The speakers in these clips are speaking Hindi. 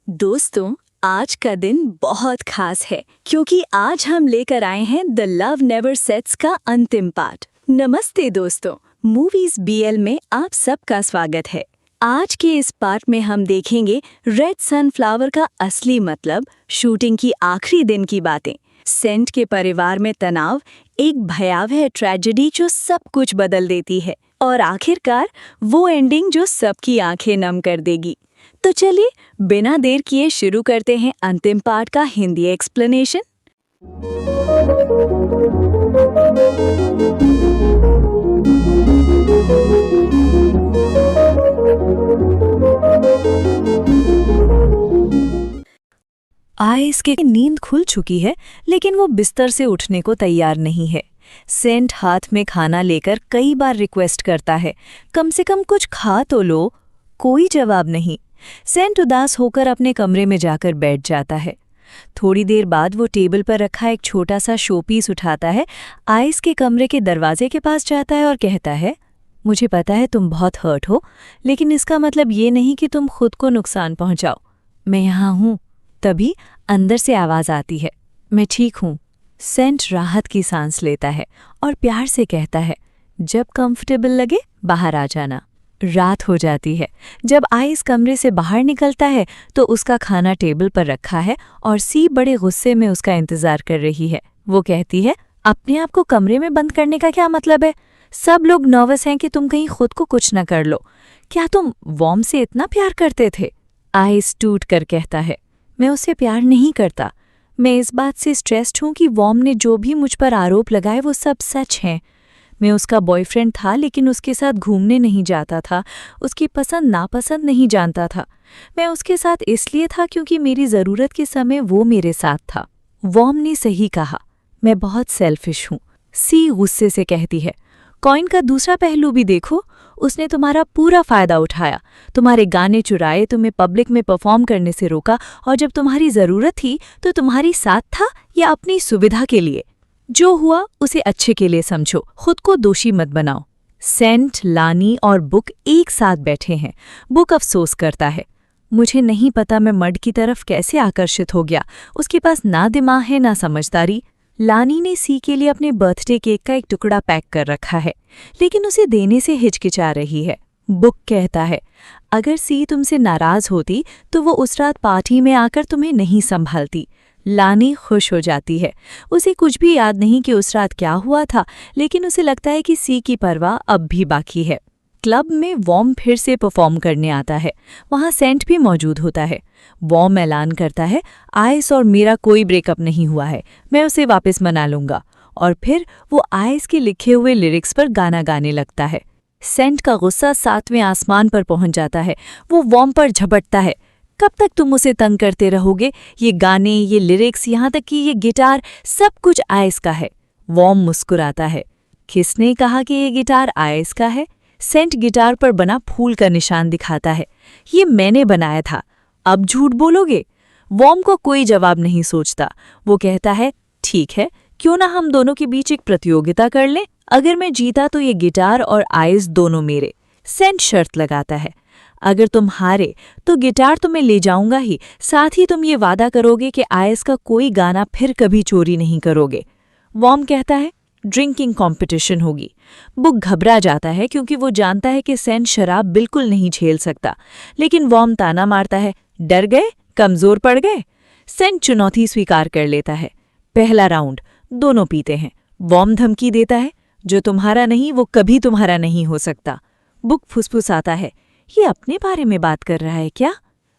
दोस्तों, आज का दिन बहुत खास है क्योंकि आज हम लेकर आए हैं द लव नेवर सेट्स का अंतिम पार्ट। नमस्ते दोस्तों, मूवीज बीएल में आप सबका स्वागत है। आज के इस पार्ट में हम देखेंगे रेड सनफ्लावर का असली मतलब, शूटिंग की आखिरी दिन की बातें, सेंट के परिवार में तनाव, एक भयावह ट्रेजेडी जो सब कुछ बदल देती है और आखिरकार वो एंडिंग जो सबकी आंखें नम कर देगी। तो चलिए बिना देर किए शुरू करते हैं अंतिम पार्ट का हिंदी एक्सप्लेनेशन। आइस की नींद खुल चुकी है, लेकिन वो बिस्तर से उठने को तैयार नहीं है। सेंट हाथ में खाना लेकर कई बार रिक्वेस्ट करता है, कम से कम कुछ खा तो लो। कोई जवाब नहीं। सेंट उदास होकर अपने कमरे में जाकर बैठ जाता है। थोड़ी देर बाद वो टेबल पर रखा एक छोटा सा शोपीस उठाता है, आइस के कमरे के दरवाजे के पास जाता है और कहता है, मुझे पता है तुम बहुत हर्ट हो, लेकिन इसका मतलब ये नहीं कि तुम खुद को नुकसान पहुंचाओ। मैं यहाँ हूँ। तभी अंदर से आवाज़ आती है, मैं ठीक हूँ। सेंट राहत की सांस लेता है और प्यार से कहता है, जब कंफर्टेबल लगे बाहर आ जाना। रात हो जाती है। जब आइस कमरे से बाहर निकलता है तो उसका खाना टेबल पर रखा है और सी बड़े गुस्से में उसका इंतजार कर रही है। वो कहती है, अपने आप को कमरे में बंद करने का क्या मतलब है? सब लोग नर्वस हैं कि तुम कहीं खुद को कुछ न कर लो। क्या तुम वॉर्म से इतना प्यार करते थे? आइस टूट कर कहता है, मैं उससे प्यार नहीं करता। मैं इस बात से स्ट्रेस्ड हूँ कि वॉर्म ने जो भी मुझ पर आरोप लगाए वो सब सच हैं। मैं उसका बॉयफ्रेंड था, लेकिन उसके साथ घूमने नहीं जाता था, उसकी पसंद नापसंद नहीं जानता था। मैं उसके साथ इसलिए था क्योंकि मेरी ज़रूरत के समय वो मेरे साथ था। वॉर्म ने सही कहा, मैं बहुत सेल्फिश हूँ। सी गुस्से से कहती है, कॉइन का दूसरा पहलू भी देखो। उसने तुम्हारा पूरा फ़ायदा उठाया, तुम्हारे गाने चुराए, तुम्हें पब्लिक में परफॉर्म करने से रोका, और जब तुम्हारी ज़रूरत थी तो तुम्हारी साथ था या अपनी सुविधा के लिए? जो हुआ उसे अच्छे के लिए समझो, खुद को दोषी मत बनाओ। सेंट, लानी और बुक एक साथ बैठे हैं। बुक अफसोस करता है, मुझे नहीं पता मैं मर्ड की तरफ कैसे आकर्षित हो गया। उसके पास ना दिमाग है ना समझदारी। लानी ने सी के लिए अपने बर्थडे केक का एक टुकड़ा पैक कर रखा है, लेकिन उसे देने से हिचकिचा रही है। बुक कहता है, अगर सी तुमसे नाराज होती तो वो उस रात पार्टी में आकर तुम्हें नहीं संभालती। लानी खुश हो जाती है। उसे कुछ भी याद नहीं कि उस रात क्या हुआ था, लेकिन उसे लगता है कि सी की परवाह अब भी बाकी है। क्लब में वॉर्म फिर से परफॉर्म करने आता है। वहाँ सेंट भी मौजूद होता है। वॉर्म ऐलान करता है, आइस और मेरा कोई ब्रेकअप नहीं हुआ है, मैं उसे वापस मना लूंगा। और फिर वो आइस के लिखे हुए लिरिक्स पर गाना गाने लगता है। सेंट का गुस्सा 7वें आसमान पर पहुंच जाता है। वो वॉर्म पर झपटता है, कब तक तुम उसे तंग करते रहोगे? ये गाने, ये लिरिक्स, यहाँ तक कि ये गिटार, सब कुछ आइस का है। वॉर्म मुस्कुराता है, किसने कहा कि ये गिटार आइस का है? सेंट गिटार पर बना फूल का निशान दिखाता है, ये मैंने बनाया था। अब झूठ बोलोगे? वॉर्म को कोई जवाब नहीं सोचता। वो कहता है, ठीक है, क्यों ना हम दोनों के बीच एक प्रतियोगिता कर लें? अगर मैं जीता तो ये गिटार और आइस दोनों मेरे। सेंट शर्त लगाता है, अगर तुम हारे तो गिटार तुम्हें ले जाऊंगा ही, साथ ही तुम ये वादा करोगे कि आइस का कोई गाना फिर कभी चोरी नहीं करोगे। वॉर्म कहता है, ड्रिंकिंग कंपटीशन होगी। बुक घबरा जाता है क्योंकि वो जानता है कि सेंट शराब बिल्कुल नहीं झेल सकता, लेकिन वॉर्म ताना मारता है, डर गए, कमजोर पड़ गए। सेंट चुनौती स्वीकार कर लेता है। पहला राउंड, दोनों पीते हैं। वॉर्म धमकी देता है, जो तुम्हारा नहीं वो कभी तुम्हारा नहीं हो सकता। बुक फुसफुसाता है, ये अपने बारे में बात कर रहा है क्या?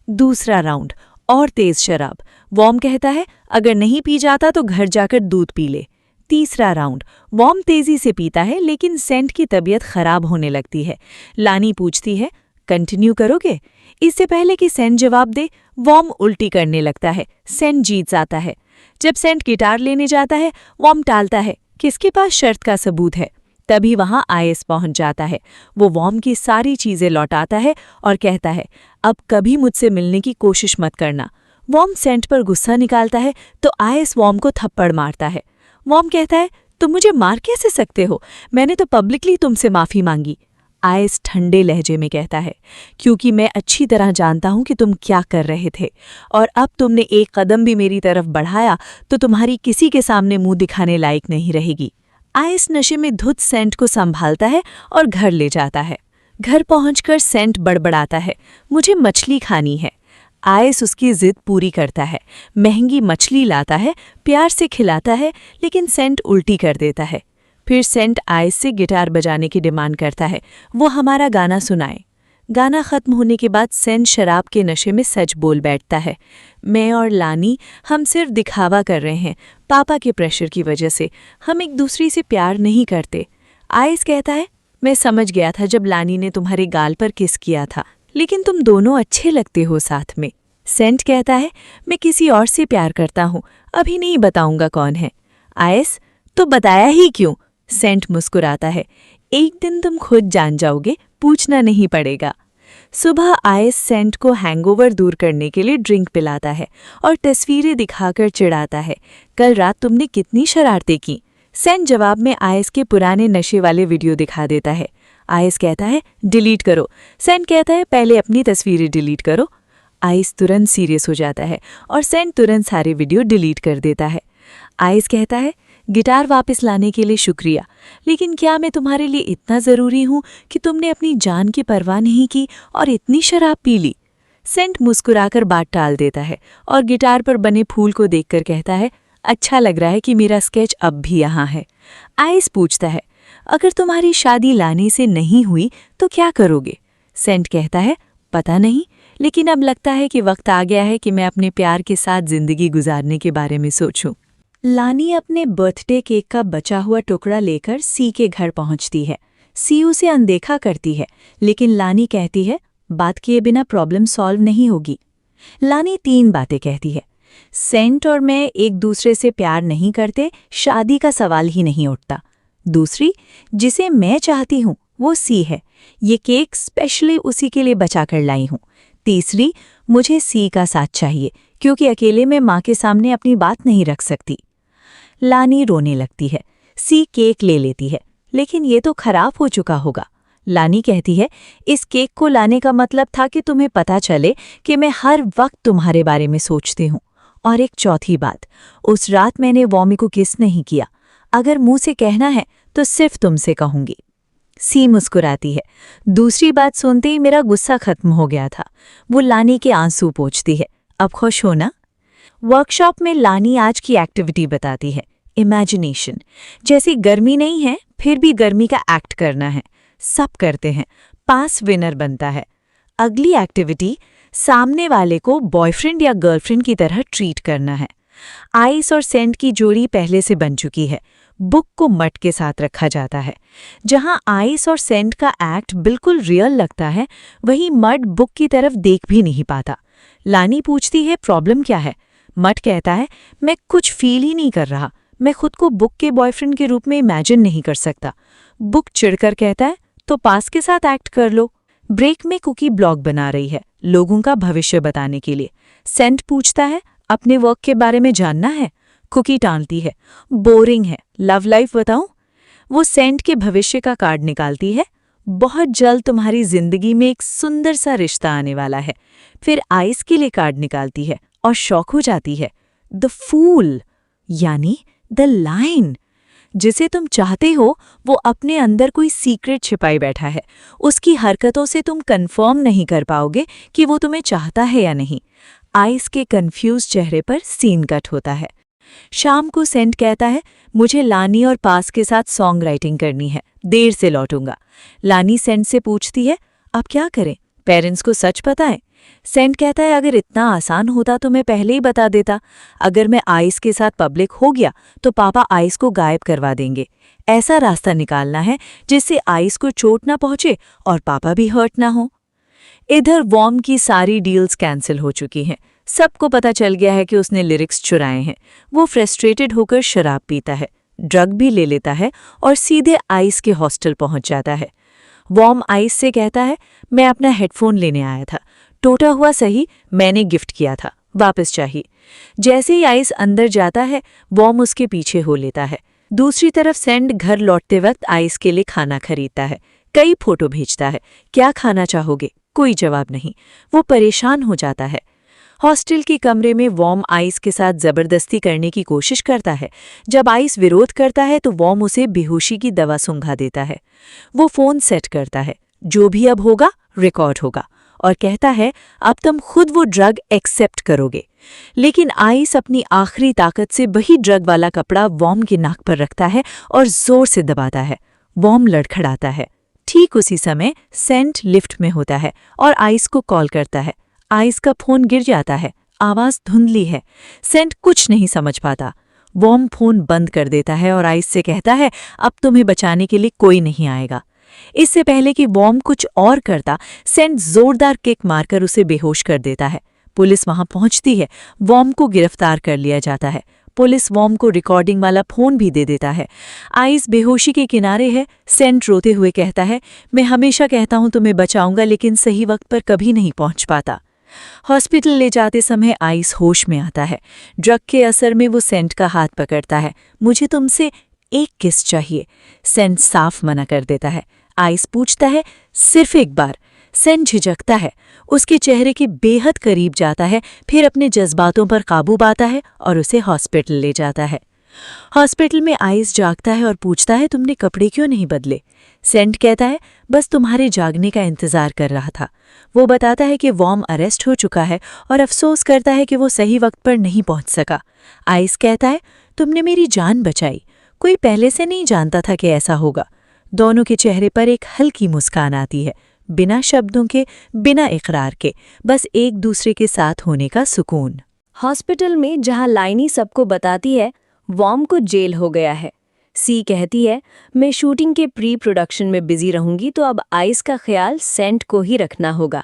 दूसरा राउंड, और तेज शराब। वॉर्म कहता है, अगर नहीं पी जाता तो घर जाकर दूध पी ले। तीसरा राउंड, वॉर्म तेजी से पीता है, लेकिन सेंट की तबीयत खराब होने लगती है। लानी पूछती है, कंटिन्यू करोगे? इससे पहले कि सेंट जवाब दे, वॉर्म उल्टी करने लगता है। सेंट जीत जाता है। जब सेंट गिटार लेने जाता है, वॉर्म टालता है, किसके पास शर्त का सबूत है? तभी वहां आइस पहुंच जाता है। वो वॉर्म की सारी चीजें लौटाता है और कहता है, अब कभी मुझसे मिलने की कोशिश मत करना। वॉर्म सेंट पर गुस्सा निकालता है तो आइस वॉर्म को थप्पड़ मारता है। वॉर्म कहता है, तुम मुझे मार कैसे सकते हो? मैंने तो पब्लिकली तुमसे माफी मांगी। आइस ठंडे लहजे में कहता है, क्योंकि मैं अच्छी तरह जानता हूं कि तुम क्या कर रहे थे, और अब तुमने एक कदम भी मेरी तरफ बढ़ाया तो तुम्हारी किसी के सामने मुंह दिखाने लायक नहीं रहेगी। आइस नशे में धुत सेंट को संभालता है और घर ले जाता है। घर पहुंचकर सेंट बड़बड़ाता है, मुझे मछली खानी है। आइस उसकी जिद पूरी करता है, महंगी मछली लाता है, प्यार से खिलाता है, लेकिन सेंट उल्टी कर देता है। फिर सेंट आइस से गिटार बजाने की डिमांड करता है, वो हमारा गाना सुनाए। गाना खत्म होने के बाद सेंट शराब के नशे में सच बोल बैठता है, मैं और लानी हम सिर्फ दिखावा कर रहे हैं, पापा के प्रेशर की वजह से, हम एक दूसरे से प्यार नहीं करते। आइस कहता है, मैं समझ गया था जब लानी ने तुम्हारे गाल पर किस किया था, लेकिन तुम दोनों अच्छे लगते हो साथ में। सेंट कहता है, मैं किसी और से प्यार करता हूँ, अभी नहीं बताऊंगा कौन है। आइस, तो बताया ही क्यों? सेंट मुस्कुराता है, एक दिन तुम खुद जान जाओगे, पूछना नहीं पड़ेगा। सुबह आइस सेंट को हैंगओवर दूर करने के लिए ड्रिंक पिलाता है और तस्वीरें दिखाकर चिढ़ाता है, कल रात तुमने कितनी शरारतें की। सेंट जवाब में आइस के पुराने नशे वाले वीडियो दिखा देता है। आइस कहता है, डिलीट करो। सेंट कहता है, पहले अपनी तस्वीरें डिलीट करो। आइस तुरंत सीरियस हो जाता है और सेंट तुरंत सारे वीडियो डिलीट कर देता है। आइस कहता है, गिटार वापस लाने के लिए शुक्रिया, लेकिन क्या मैं तुम्हारे लिए इतना ज़रूरी हूँ कि तुमने अपनी जान की परवाह नहीं की और इतनी शराब पी ली? सेंट मुस्कुराकर बात टाल देता है और गिटार पर बने फूल को देखकर कहता है, अच्छा लग रहा है कि मेरा स्केच अब भी यहाँ है। आइस पूछता है, अगर तुम्हारी शादी लाने से नहीं हुई तो क्या करोगे? सेंट कहता है, पता नहीं, लेकिन अब लगता है कि वक्त आ गया है कि मैं अपने प्यार के साथ जिंदगी गुजारने के बारे में सोचूं। लानी अपने बर्थडे केक का बचा हुआ टुकड़ा लेकर सी के घर पहुंचती है। सी उसे अनदेखा करती है, लेकिन लानी कहती है, बात किए बिना प्रॉब्लम सॉल्व नहीं होगी। लानी 3 बातें कहती है, सेंट और मैं एक दूसरे से प्यार नहीं करते, शादी का सवाल ही नहीं उठता। दूसरी, जिसे मैं चाहती हूँ वो सी है, ये केक स्पेशली उसी के लिए बचा कर लाई हूँ। तीसरी, मुझे सी का साथ चाहिए, क्योंकि अकेले मैं माँ के सामने अपनी बात नहीं रख सकती। लानी रोने लगती है। सी केक ले लेती है, लेकिन ये तो खराब हो चुका होगा। लानी कहती है, इस केक को लाने का मतलब था कि तुम्हें पता चले कि मैं हर वक्त तुम्हारे बारे में सोचती हूँ। और एक चौथी बात, उस रात मैंने वॉमी को किस नहीं किया। अगर मुंह से कहना है तो सिर्फ तुमसे कहूंगी। सी मुस्कुराती है। दूसरी बात सुनते ही मेरा गुस्सा खत्म हो गया था। वो लानी के आंसू पोंछती है, अब खुश हो ना? वर्कशॉप में लानी आज की एक्टिविटी बताती है, इमेजिनेशन। जैसी गर्मी नहीं है, फिर भी गर्मी का एक्ट करना है। सब करते हैं, पास विनर बनता है। अगली एक्टिविटी, सामने वाले को बॉयफ्रेंड या गर्लफ्रेंड की तरह ट्रीट करना है। आइस और सेंट की जोड़ी पहले से बन चुकी है। बुक को मट के साथ रखा जाता है। जहां आइस और सेंट का एक्ट बिल्कुल रियल लगता है, वहीं मट बुक की तरफ देख भी नहीं पाता। लानी पूछती है, प्रॉब्लम क्या है? मट कहता है, मैं कुछ फील ही नहीं कर रहा, मैं खुद को बुक के बॉयफ्रेंड के रूप में इमेजिन नहीं कर सकता। बुक चिढ़कर कहता है, तो पास के साथ एक्ट कर लो। ब्रेक में कुकी ब्लॉग बना रही है, लोगों का भविष्य बताने के लिए। सेंट पूछता है, अपने वर्क के बारे में जानना है? कुकी टालती है, बोरिंग है, लव लाइफ बताऊं? वो सेंट के भविष्य का कार्ड निकालती है, बहुत जल्द तुम्हारी जिंदगी में एक सुंदर सा रिश्ता आने वाला है। फिर आइस के लिए कार्ड निकालती है और शॉक हो जाती है, द फूल, यानी द लाइन। जिसे तुम चाहते हो वो अपने अंदर कोई सीक्रेट छिपाई बैठा है। उसकी हरकतों से तुम कंफर्म नहीं कर पाओगे कि वो तुम्हें चाहता है या नहीं। आइस के कंफ्यूज चेहरे पर सीन कट होता है। शाम को सेंट कहता है, मुझे लानी और पास के साथ सॉन्ग राइटिंग करनी है, देर से लौटूंगा। लानी सेंट से पूछती है, अब क्या करें? पेरेंट्स को सच पता है? सेंट कहता है, अगर इतना आसान होता तो मैं पहले ही बता देता। अगर मैं आइस के साथ पब्लिक हो गया तो पापा आइस को गायब करवा देंगे। ऐसा रास्ता निकालना है जिससे आइस को चोट ना पहुंचे और पापा भी हर्ट ना हो। इधर वॉर्म की सारी डील्स कैंसिल हो चुकी हैं। सबको पता चल गया है कि उसने लिरिक्स चुराए हैं। वो फ्रस्ट्रेटेड होकर शराब पीता है, ड्रग भी ले लेता है और सीधे आइस के हॉस्टल पहुंच जाता है। वॉर्म आइस से कहता है, मैं अपना हेडफोन लेने आया था, टूटा हुआ सही, मैंने गिफ्ट किया था, वापस चाहिए। जैसे ही आइस अंदर जाता है, वॉर्म उसके पीछे हो लेता है। दूसरी तरफ सेंट घर लौटते वक्त आइस के लिए खाना खरीदता है। कई फोटो भेजता है। क्या खाना चाहोगे? कोई जवाब नहीं। वो परेशान हो जाता है। हॉस्टल के कमरे में वॉर्म आइस के साथ जबरदस्ती करने की कोशिश करता है। जब आइस विरोध करता है तो वॉर्म उसे बेहोशी की दवा सुंघा देता है। वो फोन सेट करता है। जो भी अब होगा रिकॉर्ड होगा, और कहता है अब तुम खुद वो ड्रग एक्सेप्ट करोगे। लेकिन आइस अपनी आखिरी ताकत से वही ड्रग वाला कपड़ा वॉर्म की नाक पर रखता है और जोर से दबाता है। वॉर्म लड़खड़ाता है। ठीक उसी समय सेंट लिफ्ट में होता है और आइस को कॉल करता है। आइस का फोन गिर जाता है। आवाज धुंधली है। सेंट कुछ नहीं समझ पाता। वॉर्म फोन बंद कर देता है और आइस से कहता है अब तुम्हें बचाने के लिए कोई नहीं आएगा। इससे पहले कि वॉर्म कुछ और करता, सेंट जोरदार किक मारकर उसे बेहोश कर देता है। पुलिस वहां पहुंचती है। वॉर्म को गिरफ्तार कर लिया जाता है। पुलिस वॉर्म को रिकॉर्डिंग वाला फोन भी दे देता है। आइस बेहोशी के किनारे है। सेंट रोते हुए कहता है मैं हमेशा कहता हूं तुम्हें बचाऊंगा, लेकिन सही वक्त पर कभी नहीं पहुंच पाता। हॉस्पिटल ले जाते समय आइस होश में आता है। ड्रग के असर में वो सेंट का हाथ पकड़ता है। मुझे तुमसे एक किस चाहिए। सेंट साफ मना कर देता है। आइस पूछता है सिर्फ एक बार। सेंट झिझकता है। उसके चेहरे के बेहद करीब जाता है, फिर अपने जज्बातों पर काबू पाता है और उसे हॉस्पिटल ले जाता है। हॉस्पिटल में आइस जागता है और पूछता है तुमने कपड़े क्यों नहीं बदले? सेंट कहता है बस तुम्हारे जागने का इंतजार कर रहा था। वो बताता है कि वॉर्म अरेस्ट हो चुका है और अफसोस करता है कि वो सही वक्त पर नहीं पहुंच सका। आइस कहता है तुमने मेरी जान बचाई। कोई पहले से नहीं जानता था कि ऐसा होगा। दोनों के चेहरे पर एक हल्की मुस्कान आती है, बिना शब्दों के, बिना इकरार के, बस एक दूसरे के साथ होने का सुकून। हॉस्पिटल में जहां लाइनी सबको बताती है वॉर्म को जेल हो गया है, सी कहती है मैं शूटिंग के प्री प्रोडक्शन में बिजी रहूंगी, तो अब आइस का ख्याल सेंट को ही रखना होगा।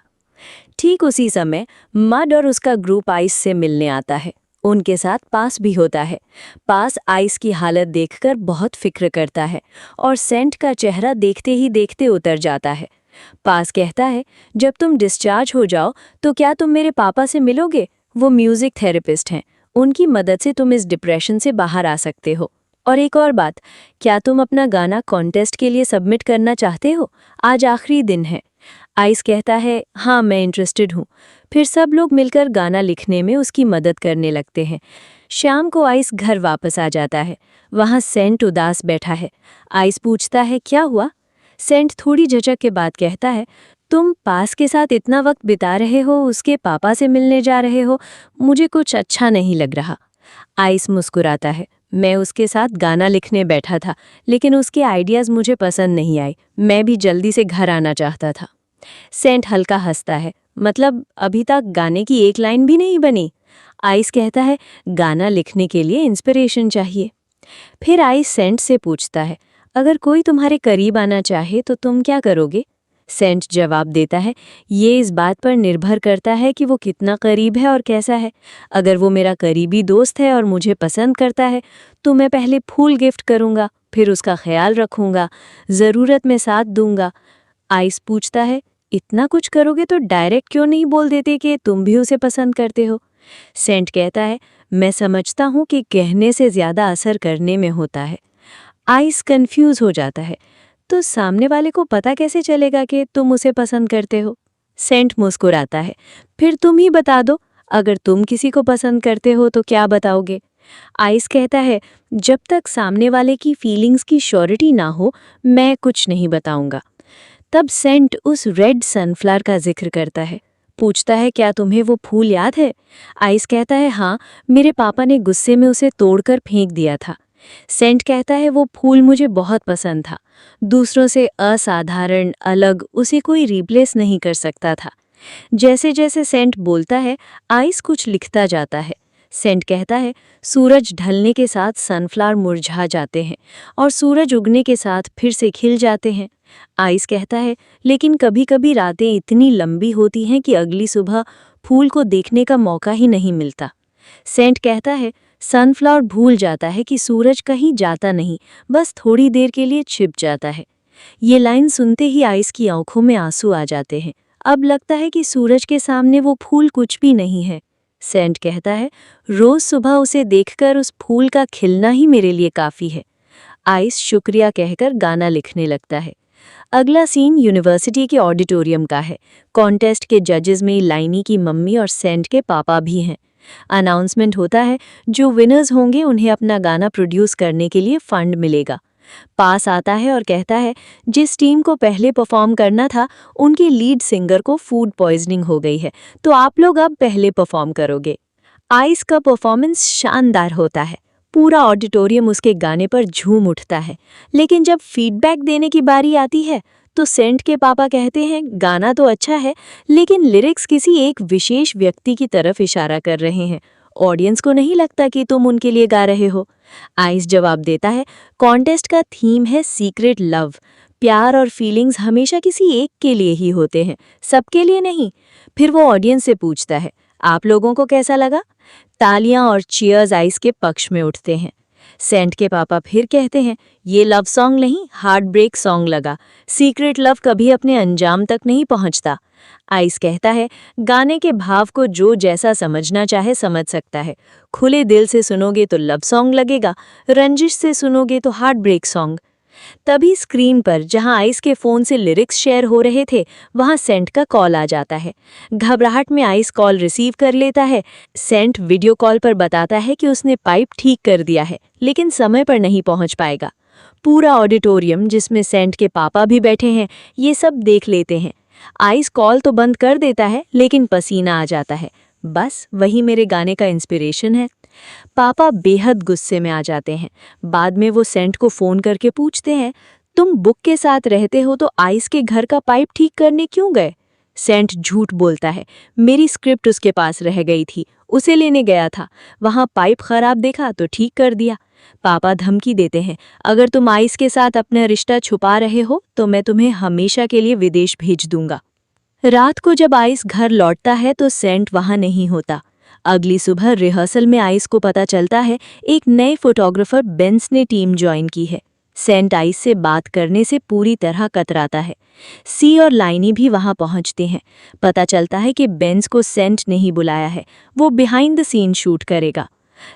ठीक उसी समय मड और उसका ग्रुप आइस से मिलने आता है। उनके साथ पास भी होता है। पास आइस की हालत देखकर बहुत फिक्र करता है और सेंट का चेहरा देखते ही देखते उतर जाता है। पास कहता है जब तुम डिस्चार्ज हो जाओ तो क्या तुम मेरे पापा से मिलोगे? वो म्यूजिक थेरेपिस्ट हैं। उनकी मदद से तुम इस डिप्रेशन से बाहर आ सकते हो। और एक और बात, क्या तुम अपना गाना कॉन्टेस्ट के लिए सबमिट करना चाहते हो? आज आखिरी दिन है। आइस कहता है हाँ मैं इंटरेस्टेड हूँ। फिर सब लोग मिलकर गाना लिखने में उसकी मदद करने लगते हैं। शाम को आइस घर वापस आ जाता है। वहाँ सेंट उदास बैठा है। आइस पूछता है क्या हुआ? सेंट थोड़ी झिझक के बाद कहता है तुम पास के साथ इतना वक्त बिता रहे हो, उसके पापा से मिलने जा रहे हो, मुझे कुछ अच्छा नहीं लग रहा। आइस मुस्कुराता है मैं उसके साथ गाना लिखने बैठा था, लेकिन उसके आइडियाज़ मुझे पसंद नहीं आए। मैं भी जल्दी से घर आना चाहता था। सेंट हल्का हंसता है मतलब अभी तक गाने की एक लाइन भी नहीं बनी? आइस कहता है गाना लिखने के लिए इंस्पिरेशन चाहिए। फिर आइस सेंट से पूछता है अगर कोई तुम्हारे करीब आना चाहे तो तुम क्या करोगे? सेंट जवाब देता है ये इस बात पर निर्भर करता है कि वो कितना करीब है और कैसा है। अगर वो मेरा करीबी दोस्त है और मुझे पसंद करता है तो मैं पहले फूल गिफ्ट करूँगा, फिर उसका ख्याल रखूँगा, ज़रूरत में साथ दूंगा। आइस पूछता है इतना कुछ करोगे तो डायरेक्ट क्यों नहीं बोल देते कि तुम भी उसे पसंद करते हो? सेंट कहता है मैं समझता हूँ कि कहने से ज़्यादा असर करने में होता है। आइस कंफ्यूज हो जाता है तो सामने वाले को पता कैसे चलेगा कि तुम उसे पसंद करते हो? सेंट मुस्कुराता है फिर तुम ही बता दो, अगर तुम किसी को पसंद करते हो तो क्या बताओगे? आइस कहता है जब तक सामने वाले की फीलिंग्स की श्योरिटी ना हो मैं कुछ नहीं बताऊंगा। तब सेंट उस रेड सनफ्लावर का जिक्र करता है। पूछता है क्या तुम्हें वो फूल याद है? आइस कहता है हाँ, मेरे पापा ने गुस्से में उसे तोड़कर फेंक दिया था। सेंट कहता है वो फूल मुझे बहुत पसंद था। दूसरों से असाधारण, अलग, उसे कोई रिप्लेस नहीं कर सकता था। जैसे जैसे सेंट बोलता है आइस कुछ लिखता जाता है। सेंट कहता है सूरज ढलने के साथ सनफ्लावर मुरझा जाते हैं और सूरज उगने के साथ फिर से खिल जाते हैं। आइस कहता है लेकिन कभी कभी रातें इतनी लंबी होती हैं कि अगली सुबह फूल को देखने का मौका ही नहीं मिलता। सेंट कहता है सनफ्लावर भूल जाता है कि सूरज कहीं जाता नहीं, बस थोड़ी देर के लिए छिप जाता है। ये लाइन सुनते ही आइस की आंखों में आंसू आ जाते हैं। अब लगता है कि सूरज के सामने वो फूल कुछ भी नहीं है। सेंट कहता है रोज सुबह उसे देखकर उस फूल का खिलना ही मेरे लिए काफ़ी है। आइस शुक्रिया कहकर गाना लिखने लगता है। अगला सीन यूनिवर्सिटी के ऑडिटोरियम का है। कॉन्टेस्ट के जजेस में लाइनी की मम्मी और सेंट के पापा भी हैं। अनाउंसमेंट होता है, जो विनर्स होंगे उन्हें अपना गाना प्रोड्यूस करने के लिए फंड मिलेगा। पास आता है और कहता है, जिस टीम को पहले परफॉर्म करना था उनकी लीड सिंगर को फूड पॉइजनिंग हो गई है, तो आप लोग अब पहले परफॉर्म करोगे। आइस का परफॉर्मेंस शानदार होता है। पूरा ऑडिटोरियम उसके गाने पर झूम उठता है। लेकिन जब फीडबैक देने की बारी आती है तो सेंट के पापा कहते हैं, गाना तो अच्छा है लेकिन लिरिक्स किसी एक विशेष व्यक्ति की तरफ इशारा कर रहे हैं। ऑडियंस को नहीं लगता कि तुम उनके लिए गा रहे हो। आइस जवाब देता है, कॉन्टेस्ट का थीम है सीक्रेट लव। प्यार और फीलिंग्स हमेशा किसी एक के लिए ही होते हैं, सबके लिए नहीं। फिर वो ऑडियंस से पूछता है, आप लोगों को कैसा लगा? तालियां और चीयर्स आइस के पक्ष में उठते हैं। सेंट के पापा फिर कहते हैं, ये लव सॉन्ग नहीं, हार्ट ब्रेक सॉन्ग लगा। सीक्रेट लव कभी अपने अंजाम तक नहीं पहुंचता। आइस कहता है, गाने के भाव को जो जैसा समझना चाहे समझ सकता है। खुले दिल से सुनोगे तो लव सॉन्ग लगेगा, रंजिश से सुनोगे तो हार्ट ब्रेक सॉन्ग। तभी स्क्रीन पर जहां आइस के फोन से लिरिक्स शेयर हो रहे थे, वहां सेंट का कॉल आ जाता है। घबराहट में आइस कॉल रिसीव कर लेता है। सेंट वीडियो कॉल पर बताता है कि उसने पाइप ठीक कर दिया है, लेकिन समय पर नहीं पहुंच पाएगा। पूरा ऑडिटोरियम, जिसमें सेंट के पापा भी बैठे हैं, ये सब देख लेते हैं। आइस कॉल तो बंद कर देता है, लेकिन पसीना आ जाता है। बस वही मेरे गाने का इंस्पिरेशन है। पापा बेहद गुस्से में आ जाते हैं। बाद में वो सेंट को फोन करके पूछते हैं, तुम बुक के साथ रहते हो तो आइस के घर का पाइप ठीक करने क्यों गए? सेंट झूठ बोलता है, मेरी स्क्रिप्ट उसके पास रह गई थी, उसे लेने गया था। वहां पाइप खराब देखा तो ठीक कर दिया। पापा धमकी देते हैं, अगर तुम आइस के साथ अपना रिश्ता छुपा रहे हो तो मैं तुम्हें हमेशा के लिए विदेश भेज दूंगा। रात को जब आइस घर लौटता है तो सेंट वहां नहीं होता। अगली सुबह रिहर्सल में आइस को पता चलता है, एक नए फोटोग्राफर बेंस ने टीम ज्वाइन की है। सेंट आइस से बात करने से पूरी तरह कतराता है। सी और लाइनी भी वहां पहुंचते हैं। पता चलता है कि बेंस को सेंट नहीं बुलाया है, वो बिहाइंड द सीन शूट करेगा।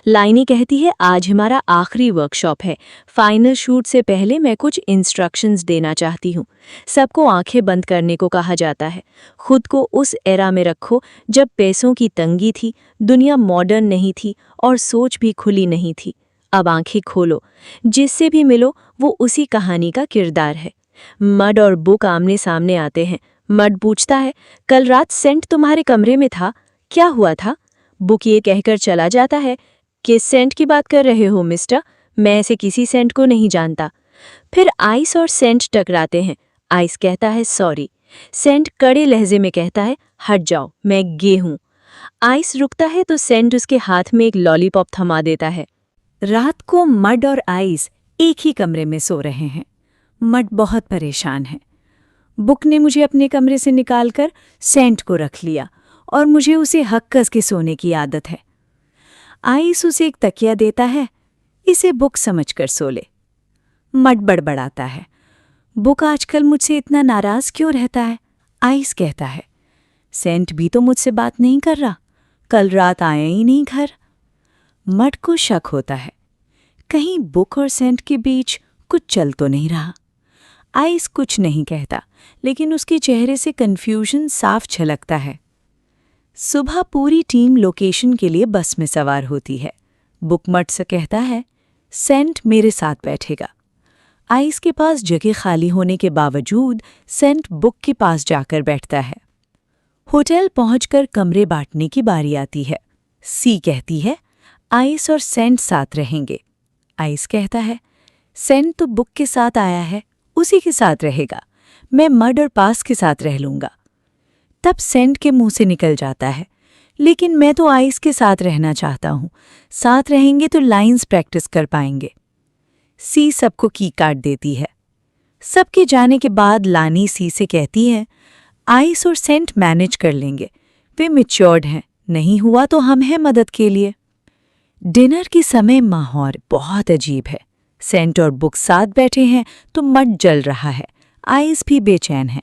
लाइनी कहती है, आज हमारा आखिरी वर्कशॉप है, फाइनल शूट से पहले मैं कुछ इंस्ट्रक्शंस देना चाहती हूँ। सबको आंखें बंद करने को कहा जाता है। खुद को उस एरा में रखो जब पैसों की तंगी थी, दुनिया मॉडर्न नहीं थी और सोच भी खुली नहीं थी। अब आंखें खोलो, जिससे भी मिलो वो उसी कहानी का किरदार है। मड और बुक आमने सामने आते हैं। मड पूछता है, कल रात सेंट तुम्हारे कमरे में था, क्या हुआ था? बुक ये कहकर चला जाता है, किस सेंट की बात कर रहे हो मिस्टर? मैं ऐसे किसी सेंट को नहीं जानता। फिर आइस और सेंट टकराते हैं। आइस कहता है, सॉरी। सेंट कड़े लहजे में कहता है, हट जाओ, मैं गे हूं। आइस रुकता है तो सेंट उसके हाथ में एक लॉलीपॉप थमा देता है। रात को मड और आइस एक ही कमरे में सो रहे हैं। मड बहुत परेशान है। बुक ने मुझे अपने कमरे से निकालकर सेंट को रख लिया और मुझे उसे हक कस के सोने की आदत है। आइस उसे एक तकिया देता है, इसे बुक समझकर सो ले। मड बड़बड़ाता है, बुक आजकल मुझसे इतना नाराज क्यों रहता है? आइस कहता है, सेंट भी तो मुझसे बात नहीं कर रहा, कल रात आया ही नहीं घर। मड को शक होता है, कहीं बुक और सेंट के बीच कुछ चल तो नहीं रहा। आइस कुछ नहीं कहता, लेकिन उसके चेहरे से कन्फ्यूजन साफ झलकता है। सुबह पूरी टीम लोकेशन के लिए बस में सवार होती है। बुक मड से कहता है, सेंट मेरे साथ बैठेगा। आइस के पास जगह खाली होने के बावजूद सेंट बुक के पास जाकर बैठता है। होटल पहुंचकर कमरे बांटने की बारी आती है। सी कहती है, आइस और सेंट साथ रहेंगे। आइस कहता है, सेंट तो बुक के साथ आया है, उसी के साथ रहेगा। मैं मड और पास के साथ रह लूंगा। तब सेंट के मुंह से निकल जाता है, लेकिन मैं तो आइस के साथ रहना चाहता हूं। साथ रहेंगे तो लाइंस प्रैक्टिस कर पाएंगे। सी सबको की कार्ड देती है। सबके जाने के बाद लानी सी से कहती है, आइस और सेंट मैनेज कर लेंगे, वे मैच्योर्ड हैं, नहीं हुआ तो हम हैं मदद के लिए। डिनर के समय माहौल बहुत अजीब है। सेंट और बुक साथ बैठे हैं तो मड जल रहा है, आइस भी बेचैन है।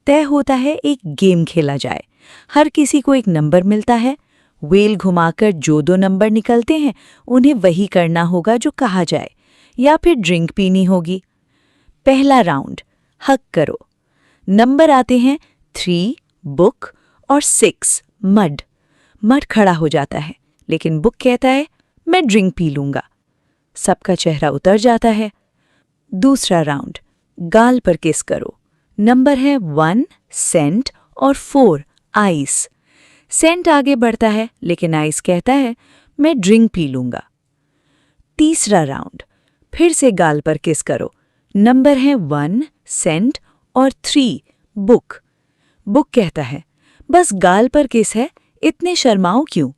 तय होता है एक गेम खेला जाए। हर किसी को एक नंबर मिलता है। व्हील घुमाकर जो 2 नंबर निकलते हैं उन्हें वही करना होगा जो कहा जाए, या फिर ड्रिंक पीनी होगी। पहला राउंड, हक करो। नंबर आते हैं 3 बुक और 6 मड। मड खड़ा हो जाता है, लेकिन बुक कहता है मैं ड्रिंक पी लूंगा। सबका चेहरा उतर जाता है। दूसरा राउंड, गाल पर किस करो। नंबर है 1 सेंट और 4 आइस। सेंट आगे बढ़ता है, लेकिन आइस कहता है मैं ड्रिंक पी लूंगा। तीसरा राउंड, फिर से गाल पर किस करो। नंबर है 1 सेंट और 3 बुक। बुक कहता है बस गाल पर किस है, इतने शर्माओ क्यों।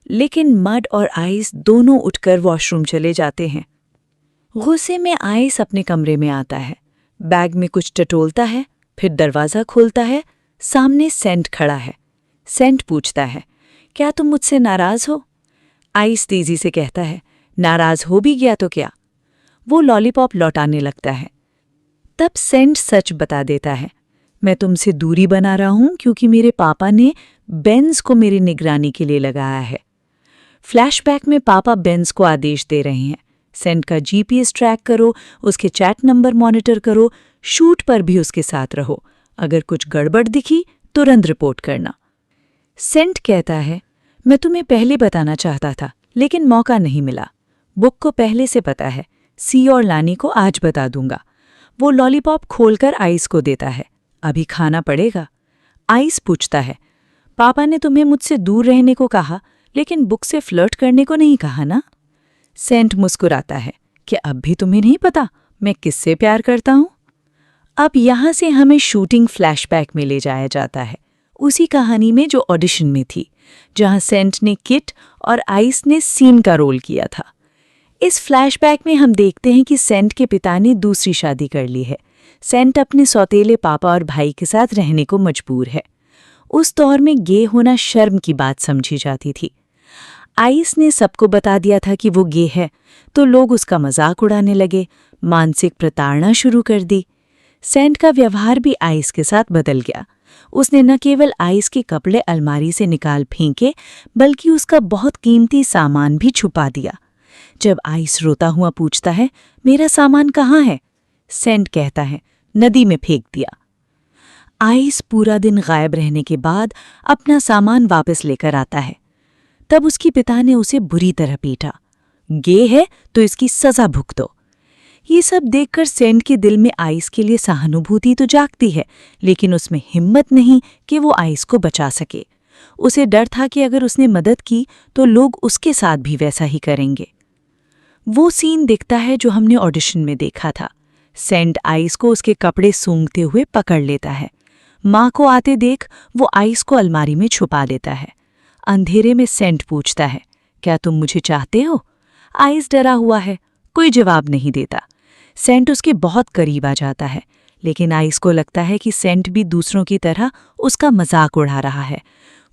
लेकिन मड और आइस दोनों उठकर वॉशरूम चले जाते हैं। गुस्से में आइस अपने कमरे में आता है, बैग में कुछ टटोलता है, फिर दरवाज़ा खोलता है। सामने सेंट खड़ा है। सेंट पूछता है क्या तुम मुझसे नाराज़ हो। आइस तेजी से कहता है नाराज़ हो भी गया तो क्या। वो लॉलीपॉप लौटाने लगता है। तब सेंट सच बता देता है मैं तुमसे दूरी बना रहा हूं क्योंकि मेरे पापा ने बेंस को मेरी निगरानी के लिए लगाया है। फ्लैशबैक में पापा बेंस को आदेश दे रहे हैं सेंट का जीपीएस ट्रैक करो, उसके चैट नंबर मॉनिटर करो, शूट पर भी उसके साथ रहो। अगर कुछ गड़बड़ दिखी तुरंत रिपोर्ट करना। सेंट कहता है मैं तुम्हें पहले बताना चाहता था, लेकिन मौका नहीं मिला। बुक को पहले से पता है, सी और लानी को आज बता दूंगा। वो लॉलीपॉप खोलकर आइस को देता है। अभी खाना पड़ेगा। आइस पूछता है पापा ने तुम्हें मुझसे दूर रहने को कहा, लेकिन बुक से फ्लर्ट करने को नहीं कहा ना। सेंट मुस्कुराता है कि अब भी तुम्हें नहीं पता मैं किससे प्यार करता हूं। अब यहां से हमें शूटिंग फ्लैशबैक में ले जाया जाता है, उसी कहानी में जो ऑडिशन में थी, जहां सेंट ने किट और आइस ने सीन का रोल किया था। इस फ्लैशबैक में हम देखते हैं कि सेंट के पिता ने दूसरी शादी कर ली है। सेंट अपने सौतेले पापा और भाई के साथ रहने को मजबूर है। उस दौर में गे होना शर्म की बात समझी जाती थी। आइस ने सबको बता दिया था कि वो गे है, तो लोग उसका मजाक उड़ाने लगे, मानसिक प्रताड़ना शुरू कर दी। सेंट का व्यवहार भी आइस के साथ बदल गया। उसने न केवल आइस के कपड़े अलमारी से निकाल फेंके, बल्कि उसका बहुत कीमती सामान भी छुपा दिया। जब आइस रोता हुआ पूछता है मेरा सामान कहाँ है, सेंट कहता है नदी में फेंक दिया। आइस पूरा दिन गायब रहने के बाद अपना सामान वापस लेकर आता है। तब उसके पिता ने उसे बुरी तरह पीटा। गे है तो इसकी सजा भुगतो। ये सब देखकर सेंट के दिल में आइस के लिए सहानुभूति तो जागती है, लेकिन उसमें हिम्मत नहीं कि वो आइस को बचा सके। उसे डर था कि अगर उसने मदद की तो लोग उसके साथ भी वैसा ही करेंगे। वो सीन दिखता है जो हमने ऑडिशन में देखा था। सेंट आइस को उसके कपड़े सूंघते हुए पकड़ लेता है। माँ को आते देख वो आइस को अलमारी में छुपा देता है। अंधेरे में सेंट पूछता है क्या तुम मुझे चाहते हो। आइस डरा हुआ है, कोई जवाब नहीं देता। सेंट उसके बहुत करीब आ जाता है, लेकिन आइस को लगता है कि सेंट भी दूसरों की तरह उसका मजाक उड़ा रहा है।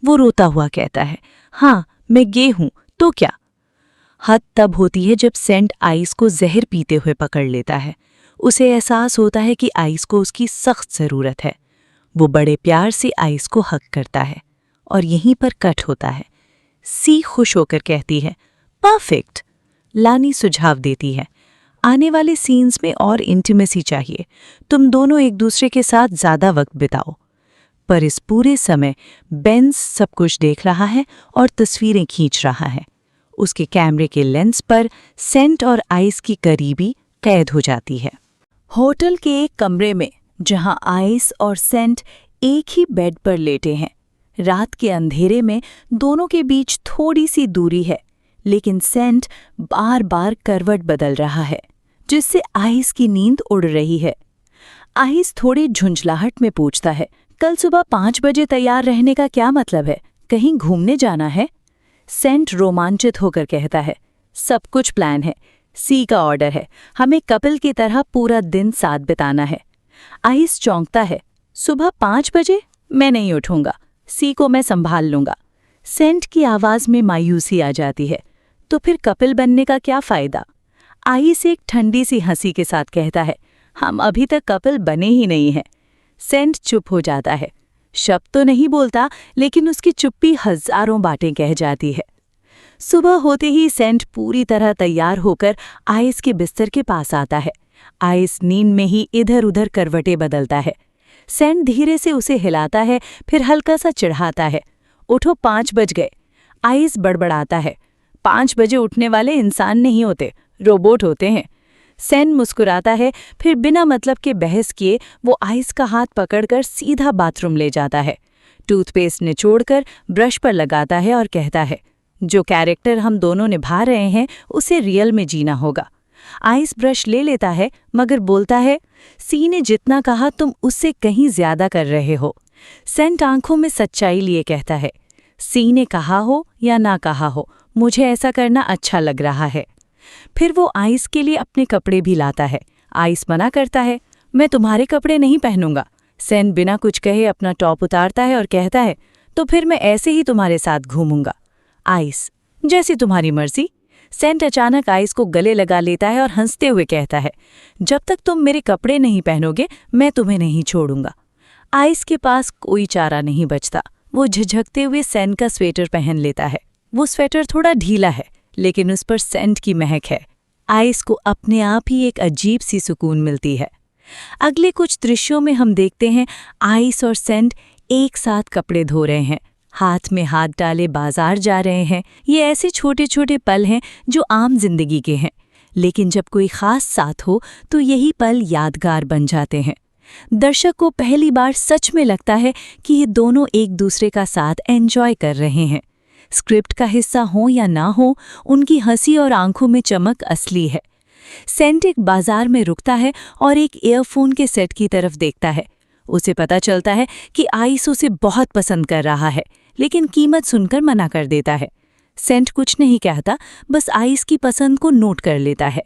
वो रोता हुआ कहता है हाँ मैं गे हूं तो क्या। हद तब होती है जब सेंट आइस को जहर पीते हुए पकड़ लेता है। उसे एहसास होता है कि आइस को उसकी सख्त ज़रूरत है। वो बड़े प्यार से आइस को हक करता है और यहीं पर कट होता है। सी खुश होकर कहती है परफेक्ट। लानी सुझाव देती है आने वाले सीन्स में और इंटीमेसी चाहिए, तुम दोनों एक दूसरे के साथ ज़्यादा वक्त बिताओ। पर इस पूरे समय बेंस सब कुछ देख रहा है और तस्वीरें खींच रहा है। उसके कैमरे के लेंस पर सेंट और आइस की करीबी कैद हो जाती है। होटल के एक कमरे में, जहां आइस और सेंट एक ही बेड पर लेटे हैं। रात के अंधेरे में दोनों के बीच थोड़ी सी दूरी है, लेकिन सेंट बार बार करवट बदल रहा है, जिससे आइस की नींद उड़ रही है। आइस थोड़ी झुंझलाहट में पूछता है कल सुबह 5 बजे तैयार रहने का क्या मतलब है, कहीं घूमने जाना है। सेंट रोमांचित होकर कहता है सब कुछ प्लान है, सी का ऑर्डर है, हमें कपिल की तरह पूरा दिन साथ बिताना है। आइस चौंकता है सुबह 5 बजे मैं नहीं उठूंगा, सी को मैं संभाल लूंगा। सेंट की आवाज में मायूसी आ जाती है तो फिर कपिल बनने का क्या फायदा। आइस एक ठंडी सी हंसी के साथ कहता है हम अभी तक कपिल बने ही नहीं हैं। सेंट चुप हो जाता है, शब्द तो नहीं बोलता, लेकिन उसकी चुप्पी हजारों बातें कह जाती है। सुबह होते ही सेंट पूरी तरह तैयार होकर आइस के बिस्तर के पास आता है। आइस नींद में ही इधर उधर करवटें बदलता है। सेंट धीरे से उसे हिलाता है, फिर हल्का सा चिढ़ाता है। उठो, 5 बज गए। आइस बड़बड़ाता है, 5 बजे उठने वाले इंसान नहीं होते, रोबोट होते हैं। सेन मुस्कुराता है, फिर बिना मतलब के बहस किए वो आइस का हाथ पकड़कर सीधा बाथरूम ले जाता है। टूथपेस्ट निचोड़कर ब्रश पर लगाता है और कहता है, जो कैरेक्टर हम दोनों निभा रहे हैं उसे रियल में जीना होगा। आइस ब्रश ले लेता है मगर बोलता है, सी ने जितना कहा तुम उससे कहीं ज्यादा कर रहे हो। सेंट आंखों में सच्चाई लिए कहता है, सी ने कहा हो या ना कहा हो, मुझे ऐसा करना अच्छा लग रहा है। फिर वो आइस के लिए अपने कपड़े भी लाता है। आइस मना करता है, मैं तुम्हारे कपड़े नहीं पहनूंगा। सेंट बिना कुछ कहे अपना टॉप उतारता है और कहता है, तो फिर मैं ऐसे ही तुम्हारे साथ घूमूंगा। आइस, जैसी तुम्हारी मर्जी। सेंट अचानक आइस को गले लगा लेता है और हंसते हुए कहता है, जब तक तुम मेरे कपड़े नहीं पहनोगे मैं तुम्हें नहीं छोड़ूंगा। आइस के पास कोई चारा नहीं बचता। वो झिझकते हुए सेंट का स्वेटर पहन लेता है। वो स्वेटर थोड़ा ढीला है लेकिन उस पर सेंट की महक है। आइस को अपने आप ही एक अजीब सी सुकून मिलती है। अगले कुछ दृश्यों में हम देखते हैं आइस और सेंट एक साथ कपड़े धो रहे हैं, हाथ में हाथ डाले बाजार जा रहे हैं। ये ऐसे छोटे छोटे पल हैं जो आम जिंदगी के हैं, लेकिन जब कोई खास साथ हो तो यही पल यादगार बन जाते हैं। दर्शक को पहली बार सच में लगता है कि ये दोनों एक दूसरे का साथ एंजॉय कर रहे हैं। स्क्रिप्ट का हिस्सा हो या ना हो, उनकी हंसी और आंखों में चमक असली है। सेंट एक बाजार में रुकता है और एक ईयरफोन के सेट की तरफ देखता है। उसे पता चलता है कि आइस उसे बहुत पसंद कर रहा है, लेकिन कीमत सुनकर मना कर देता है। सेंट कुछ नहीं कहता, बस आइस की पसंद को नोट कर लेता है।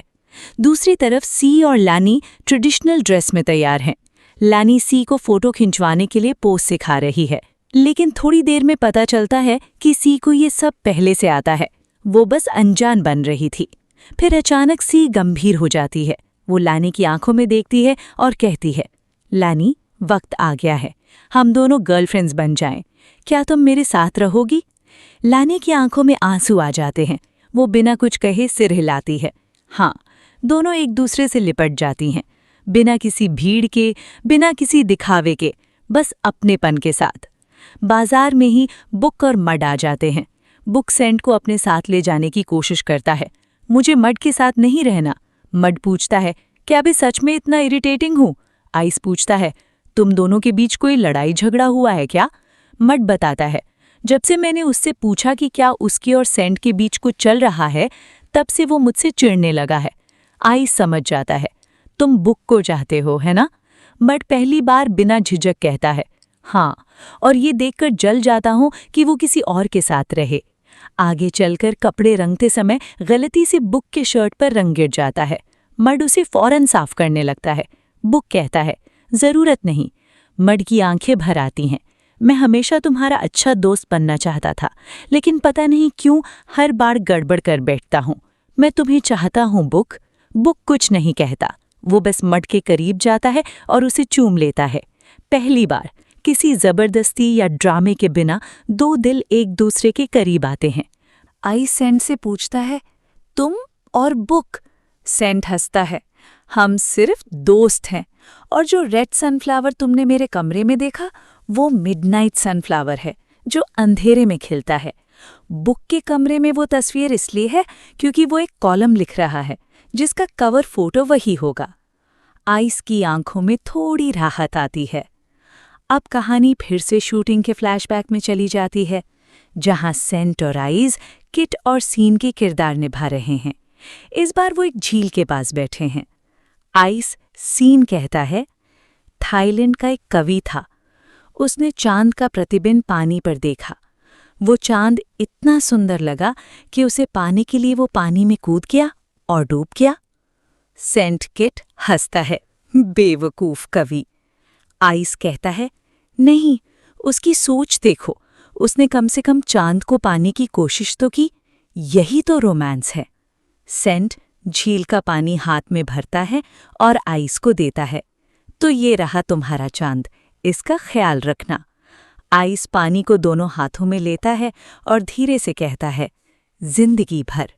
दूसरी तरफ सी और लैनी ट्रेडिशनल ड्रेस में तैयार हैं। लैनी सी को फोटो खिंचवाने के लिए पोज सिखा रही है, लेकिन थोड़ी देर में पता चलता है कि सी को ये सब पहले से आता है। वो बस अनजान बन रही थी। फिर अचानक सी गंभीर हो जाती है। वो लैनी की आंखों में देखती है और कहती है, लैनी, वक्त आ गया है, हम दोनों गर्लफ्रेंड्स बन जाएं। क्या तुम मेरे साथ रहोगी? लैनी की आंखों में आंसू आ जाते हैं। वो बिना कुछ कहे सिर हिलाती है। हाँ, दोनों एक दूसरे से लिपट जाती हैं, बिना किसी भीड़ के, बिना किसी दिखावे के, बस अपनेपन के साथ। बाजार में ही बुक और मड आ जाते हैं। बुक सेंट को अपने साथ ले जाने की कोशिश करता है। मुझे मड के साथ नहीं रहना। मड पूछता है, क्या भी सच में इतना इरिटेटिंग हूँ? आइस पूछता है, तुम दोनों के बीच कोई लड़ाई झगड़ा हुआ है क्या? मड बताता है, जब से मैंने उससे पूछा कि क्या उसकी और सेंट के बीच कुछ चल रहा है, तब से वो मुझसे चिढ़ने लगा है। आइस समझ जाता है, तुम बुक को चाहते हो, है ना? मड पहली बार बिना झिझक कहता है, हाँ, और ये देखकर जल जाता हूँ कि वो किसी और के साथ रहे। आगे चलकर कपड़े रंगते समय गलती से बुक के शर्ट पर रंग गिर जाता है। मड उसे फौरन साफ करने लगता है। बुक कहता है, जरूरत नहीं। मड की आंखें भर आती हैं। मैं हमेशा तुम्हारा अच्छा दोस्त बनना चाहता था, लेकिन पता नहीं क्यों हर बार गड़बड़ कर बैठता हूँ। मैं तुम्हें चाहता हूँ बुक। बुक कुछ नहीं कहता, वो बस मड के करीब जाता है और उसे चूम लेता है। पहली बार किसी जबरदस्ती या ड्रामे के बिना दो दिल एक दूसरे के करीब आते हैं। आइस सेंट से पूछता है, तुम और बुक? सेंट हंसता है, हम सिर्फ दोस्त हैं, और जो रेड सनफ्लावर तुमने मेरे कमरे में देखा वो मिडनाइट सनफ्लावर है जो अंधेरे में खिलता है। बुक के कमरे में वो तस्वीर इसलिए है क्योंकि वो एक कॉलम लिख रहा है जिसका कवर फोटो वही होगा। आइस की आंखों में थोड़ी राहत आती है। अब कहानी फिर से शूटिंग के फ्लैशबैक में चली जाती है, जहां सेंट और आइस किट और सीन के किरदार निभा रहे हैं। इस बार वो एक झील के पास बैठे हैं। आइस सीन कहता है, थाईलैंड का एक कवि था। उसने चांद का प्रतिबिंब पानी पर देखा। वो चांद इतना सुंदर लगा कि उसे पाने के लिए वो पानी में कूद गया और डूब गया। सेंट किट हंसता है, बेवकूफ कवि। आइस कहता है, नहीं, उसकी सोच देखो, उसने कम से कम चांद को पाने की कोशिश तो की। यही तो रोमांस है। सेंट झील का पानी हाथ में भरता है और आइस को देता है। तो ये रहा तुम्हारा चांद, इसका ख्याल रखना। आइस पानी को दोनों हाथों में लेता है और धीरे से कहता है, जिंदगी भर।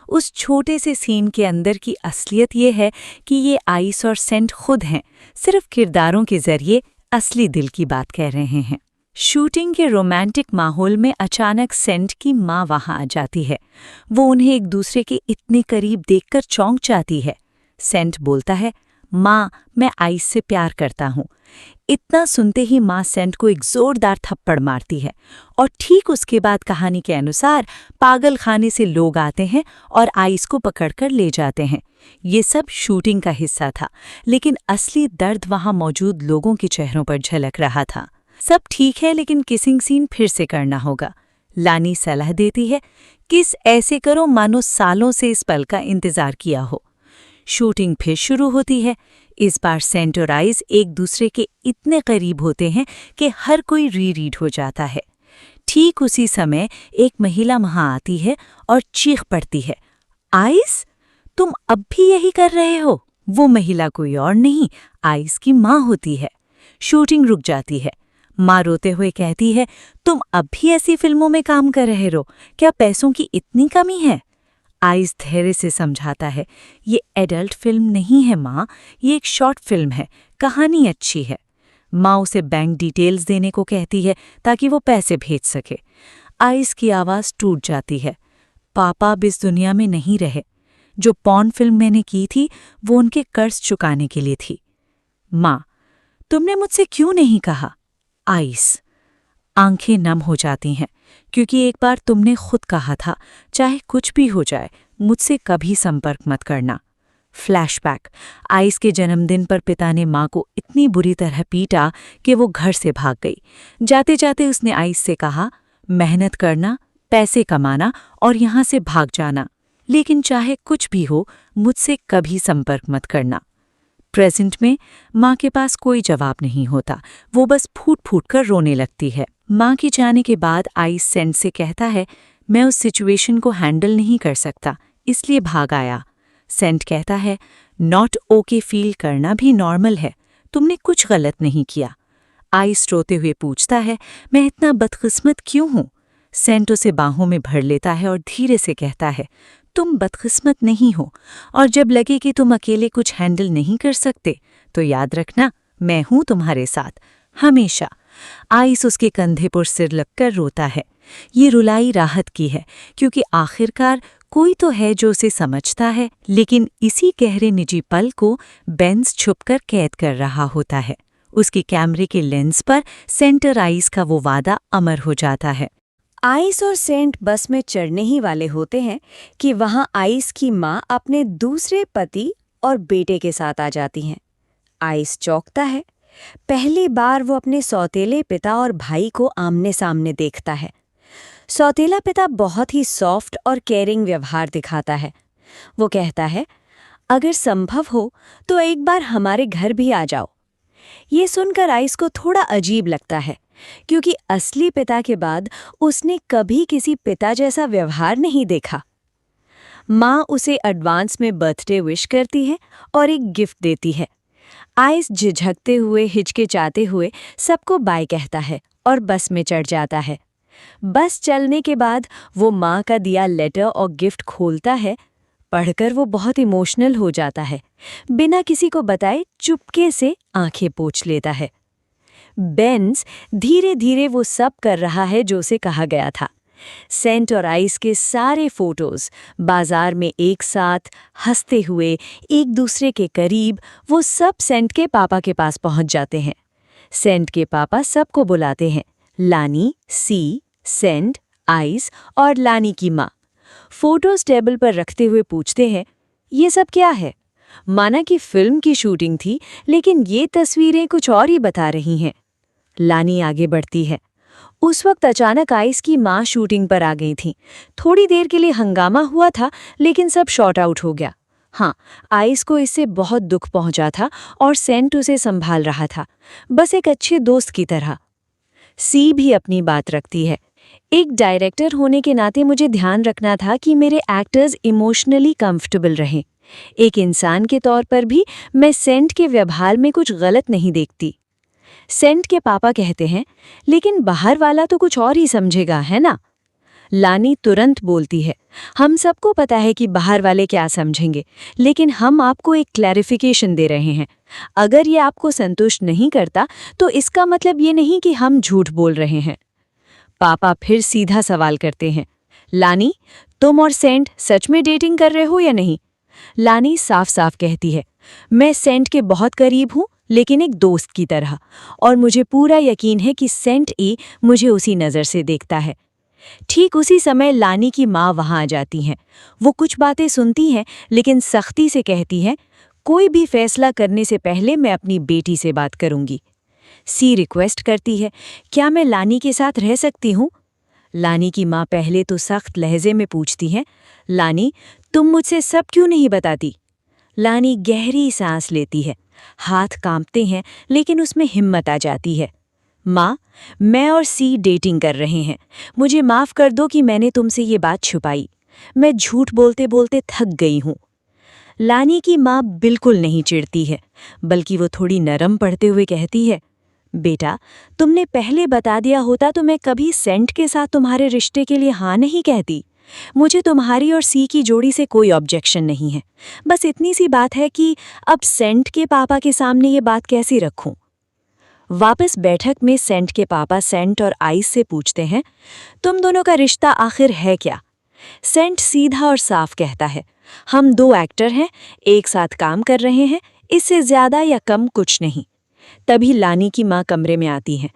उस छोटे से सीन के अंदर की असलियत ये है कि ये आइस और सेंट खुद हैं, सिर्फ किरदारों के जरिए असली दिल की बात कह रहे हैं। शूटिंग के रोमांटिक माहौल में अचानक सेंट की माँ वहां आ जाती है। वो उन्हें एक दूसरे के इतने करीब देखकर चौंक जाती है। सेंट बोलता है, माँ, मैं आइस से प्यार करता हूँ। इतना सुनते ही माँ सेंट को एक जोरदार थप्पड़ मारती है और ठीक उसके बाद कहानी के अनुसार पागल खाने से लोग आते हैं और आइस को पकड़कर ले जाते हैं। ये सब शूटिंग का हिस्सा था, लेकिन असली दर्द वहाँ मौजूद लोगों के चेहरों पर झलक रहा था। सब ठीक है, लेकिन किसिंग सीन फिर से करना होगा। लानी सलाह देती है, किस ऐसे करो मानो सालों से इस पल का इंतजार किया हो। शूटिंग फिर शुरू होती है। इस बार सेंट और आइस एक दूसरे के इतने करीब होते हैं कि हर कोई रीड हो जाता है। ठीक उसी समय एक महिला वहां आती है और चीख पड़ती है, आइस, तुम अब भी यही कर रहे हो? वो महिला कोई और नहीं, आइस की माँ होती है। शूटिंग रुक जाती है। माँ रोते हुए कहती है, तुम अब भी ऐसी फिल्मों में काम कर रहे हो? क्या पैसों की इतनी कमी है? आइस धैर्य से समझाता है, ये एडल्ट फिल्म नहीं है माँ, ये एक शॉर्ट फिल्म है, कहानी अच्छी है। माँ उसे बैंक डिटेल्स देने को कहती है ताकि वो पैसे भेज सके। आइस की आवाज़ टूट जाती है, पापा अब इस दुनिया में नहीं रहे। जो पॉर्न फिल्म मैंने की थी वो उनके कर्ज चुकाने के लिए थी। माँ, तुमने मुझसे क्यों नहीं कहा? आइस, आंखें नम हो जाती हैं, क्योंकि एक बार तुमने खुद कहा था, चाहे कुछ भी हो जाए मुझसे कभी संपर्क मत करना। फ्लैशबैक, आइस के जन्मदिन पर पिता ने माँ को इतनी बुरी तरह पीटा कि वो घर से भाग गई। जाते जाते उसने आइस से कहा, मेहनत करना, पैसे कमाना और यहाँ से भाग जाना, लेकिन चाहे कुछ भी हो मुझसे कभी संपर्क मत करना। प्रेजेंट में माँ के पास कोई जवाब नहीं होता, वो बस फूट फूट कर रोने लगती है। माँ के जाने के बाद आइस सेंट से कहता है, मैं उस सिचुएशन को हैंडल नहीं कर सकता, इसलिए भाग आया। सेंट कहता है, नॉट ओके फील करना भी नॉर्मल है, तुमने कुछ गलत नहीं किया। आइस रोते हुए पूछता है, मैं इतना बदकिस्मत क्यों हूँ? सेंट उसे बाहों में भर लेता है और धीरे से कहता है, तुम बदकिस्मत नहीं हो, और जब लगे कि तुम अकेले कुछ हैंडल नहीं कर सकते तो याद रखना, मैं हूं तुम्हारे साथ हमेशा। आइस उसके कंधे पर सिर लगकर रोता है। ये रुलाई राहत की है, क्योंकि आखिरकार कोई तो है जो उसे समझता है, लेकिन इसी गहरे निजी पल को बेंस छुपकर कैद कर रहा होता है। उसके कैमरे के लेंस पर सेंट और आइस का वो वादा अमर हो जाता है। आइस और सेंट बस में चढ़ने ही वाले होते हैं कि वहां आइस की माँ अपने दूसरे पति और बेटे के साथ आ जाती हैं। आइस चौंकता है। पहली बार वो अपने सौतेले पिता और भाई को आमने सामने देखता है। सौतेला पिता बहुत ही सॉफ्ट और केयरिंग व्यवहार दिखाता है। वो कहता है, अगर संभव हो तो एक बार हमारे घर भी आ जाओ। ये सुनकर आइस को थोड़ा अजीब लगता है, क्योंकि असली पिता के बाद उसने कभी किसी पिता जैसा व्यवहार नहीं देखा। माँ उसे एडवांस में बर्थडे विश करती है और एक गिफ्ट देती है। आइस झिझकते हुए, हिचकिचाते हुए सबको बाय कहता है और बस में चढ़ जाता है। बस चलने के बाद वो माँ का दिया लेटर और गिफ्ट खोलता है। पढ़कर वो बहुत इमोशनल हो जाता है। बिना किसी को बताए चुपके से आंखें पोंछ लेता है। बेंस धीरे धीरे वो सब कर रहा है जो उसे कहा गया था। सेंट और आइस के सारे फोटोज बाजार में एक साथ हंसते हुए एक दूसरे के करीब, वो सब सेंट के पापा के पास पहुंच जाते हैं। सेंट के पापा सबको बुलाते हैं, लानी, सी, सेंट, आइस और लानी की माँ। फोटोज टेबल पर रखते हुए पूछते हैं, ये सब क्या है? माना कि फिल्म की शूटिंग थी, लेकिन ये तस्वीरें कुछ और ही बता रही हैं। लानी आगे बढ़ती है। उस वक्त अचानक आइस की माँ शूटिंग पर आ गई थी। थोड़ी देर के लिए हंगामा हुआ था, लेकिन सब शॉर्ट आउट हो गया। हाँ, आइस को इससे बहुत दुख पहुंचा था और सेंट उसे संभाल रहा था, बस एक अच्छे दोस्त की तरह। सी भी अपनी बात रखती है। एक डायरेक्टर होने के नाते मुझे ध्यान रखना था कि मेरे एक्टर्स इमोशनली कंफर्टेबल रहें। एक इंसान के तौर पर भी मैं सेंट के व्यवहार में कुछ गलत नहीं देखती। सेंट के पापा कहते हैं, लेकिन बाहर वाला तो कुछ और ही समझेगा, है ना? लानी तुरंत बोलती है, हम सबको पता है कि बाहर वाले क्या समझेंगे, लेकिन हम आपको एक क्लैरिफिकेशन दे रहे हैं। अगर ये आपको संतुष्ट नहीं करता तो इसका मतलब ये नहीं कि हम झूठ बोल रहे हैं। पापा फिर सीधा सवाल करते हैं, लानी, तुम और सेंट सच में डेटिंग कर रहे हो या नहीं? लानी साफ साफ कहती है, मैं सेंट के बहुत करीब हूँ, लेकिन एक दोस्त की तरह, और मुझे पूरा यकीन है कि सेंट ई मुझे उसी नज़र से देखता है। ठीक उसी समय लानी की माँ वहाँ आ जाती हैं। वो कुछ बातें सुनती हैं, लेकिन सख्ती से कहती हैं, कोई भी फैसला करने से पहले मैं अपनी बेटी से बात करूंगी। सी रिक्वेस्ट करती है, क्या मैं लानी के साथ रह सकती हूँ? लानी की माँ पहले तो सख्त लहजे में पूछती हैं, लानी, तुम मुझसे सब क्यों नहीं बताती? लानी गहरी सांस लेती है, हाथ कांपते हैं, लेकिन उसमें हिम्मत आ जाती है। माँ, मैं और सी डेटिंग कर रहे हैं। मुझे माफ़ कर दो कि मैंने तुमसे ये बात छुपाई। मैं झूठ बोलते बोलते थक गई हूँ। लानी की माँ बिल्कुल नहीं चिढ़ती है, बल्कि वो थोड़ी नरम पड़ते हुए कहती है, बेटा, तुमने पहले बता दिया होता तो मैं कभी सेंट के साथ तुम्हारे रिश्ते के लिए हाँ नहीं कहती। मुझे तुम्हारी और सी की जोड़ी से कोई ऑब्जेक्शन नहीं है। बस इतनी सी बात है कि अब सेंट के पापा के सामने ये बात कैसे रखूं? वापस बैठक में सेंट के पापा सेंट और आइस से पूछते हैं, तुम दोनों का रिश्ता आखिर है क्या? सेंट सीधा और साफ कहता है, हम दो एक्टर हैं, एक साथ काम कर रहे हैं, इससे ज्यादा या कम कुछ नहीं। तभी लानी की माँ कमरे में आती हैं।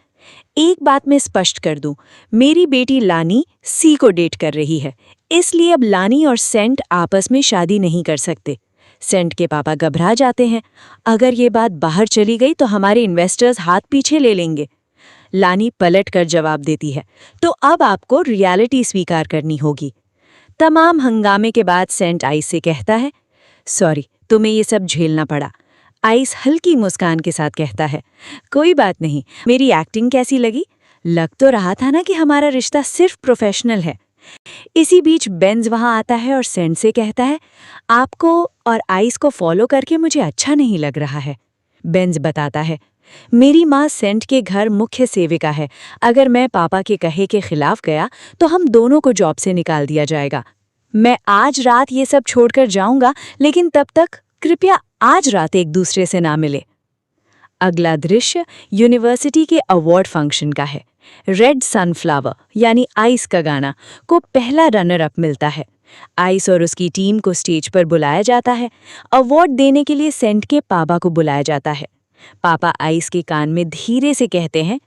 एक बात मैं स्पष्ट कर दूं, मेरी बेटी लानी सी को डेट कर रही है, इसलिए अब लानी और सेंट आपस में शादी नहीं कर सकते। सेंट के पापा घबरा जाते हैं, अगर ये बात बाहर चली गई तो हमारे इन्वेस्टर्स हाथ पीछे ले लेंगे। लानी पलट कर जवाब देती है, तो अब आपको रियलिटी स्वीकार करनी होगी। तमाम हंगामे के बाद सेंट आइस से कहता है, सॉरी, तुम्हें ये सब झेलना पड़ा। आइस हल्की मुस्कान के साथ कहता है, कोई बात नहीं, मेरी एक्टिंग कैसी लगी? लग तो रहा था ना कि हमारा रिश्ता सिर्फ प्रोफेशनल है। इसी बीच बेंज वहां आता है और सेंट से कहता है, आपको और आइस को फॉलो करके मुझे अच्छा नहीं लग रहा है। बेंज बताता है, मेरी माँ सेंट के घर मुख्य सेविका है। अगर मैं पापा के कहे के खिलाफ गया तो हम दोनों को जॉब से निकाल दिया जाएगा। मैं आज रात ये सब छोड़कर जाऊंगा, लेकिन तब तक कृपया आज रात एक दूसरे से ना मिले। अगला दृश्य यूनिवर्सिटी के अवार्ड फंक्शन का है। रेड सनफ्लावर यानी आइस का गाना को पहला रनर अप मिलता है। आइस और उसकी टीम को स्टेज पर बुलाया जाता है। अवार्ड देने के लिए सेंट के पापा को बुलाया जाता है। पापा आइस के कान में धीरे से कहते हैं,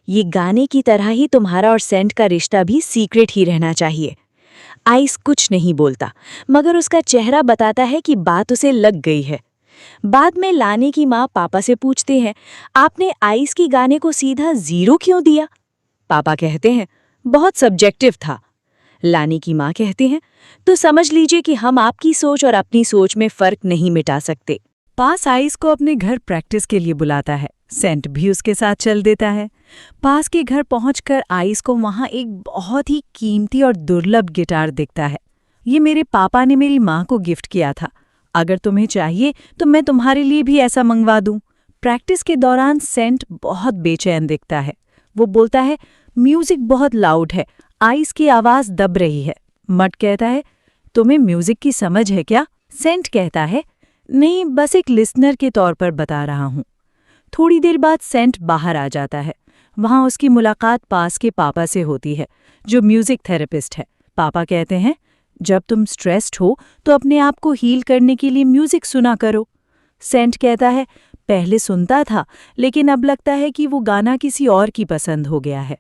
ये गाने की तरह ही तुम्हारा और सेंट का रिश्ता भी सीक्रेट ही रहना चाहिए। आइस कुछ नहीं बोलता, मगर उसका चेहरा बताता है कि बात उसे लग गई है। बाद में लानी की माँ पापा से पूछते हैं, आपने आइस की गाने को सीधा 0 क्यों दिया? पापा कहते हैं, बहुत सब्जेक्टिव था। लानी की माँ कहते हैं, तो समझ लीजिए कि हम आपकी सोच और अपनी सोच में फर्क नहीं मिटा सकते। पास आइस को अपने घर प्रैक्टिस के लिए बुलाता है। सेंट भी उसके साथ चल देता है। पास के घर पहुंचकर आइस को वहां एक बहुत ही कीमती और दुर्लभ गिटार दिखता है। ये मेरे पापा ने मेरी माँ को गिफ्ट किया था। अगर तुम्हें चाहिए तो मैं तुम्हारे लिए भी ऐसा मंगवा दूं। प्रैक्टिस के दौरान सेंट बहुत बेचैन दिखता है। वो बोलता है, म्यूजिक बहुत लाउड है, आइस की आवाज दब रही है। मट कहता है, तुम्हें म्यूजिक की समझ है क्या? सेंट कहता है, नहीं, बस एक लिसनर के तौर पर बता रहा हूँ। थोड़ी देर बाद सेंट बाहर आ जाता है। वहाँ उसकी मुलाकात पास के पापा से होती है, जो म्यूजिक थेरेपिस्ट है। पापा कहते हैं, जब तुम स्ट्रेस्ड हो तो अपने आप को हील करने के लिए म्यूजिक सुना करो। सेंट कहता है, पहले सुनता था, लेकिन अब लगता है कि वो गाना किसी और की पसंद हो गया है।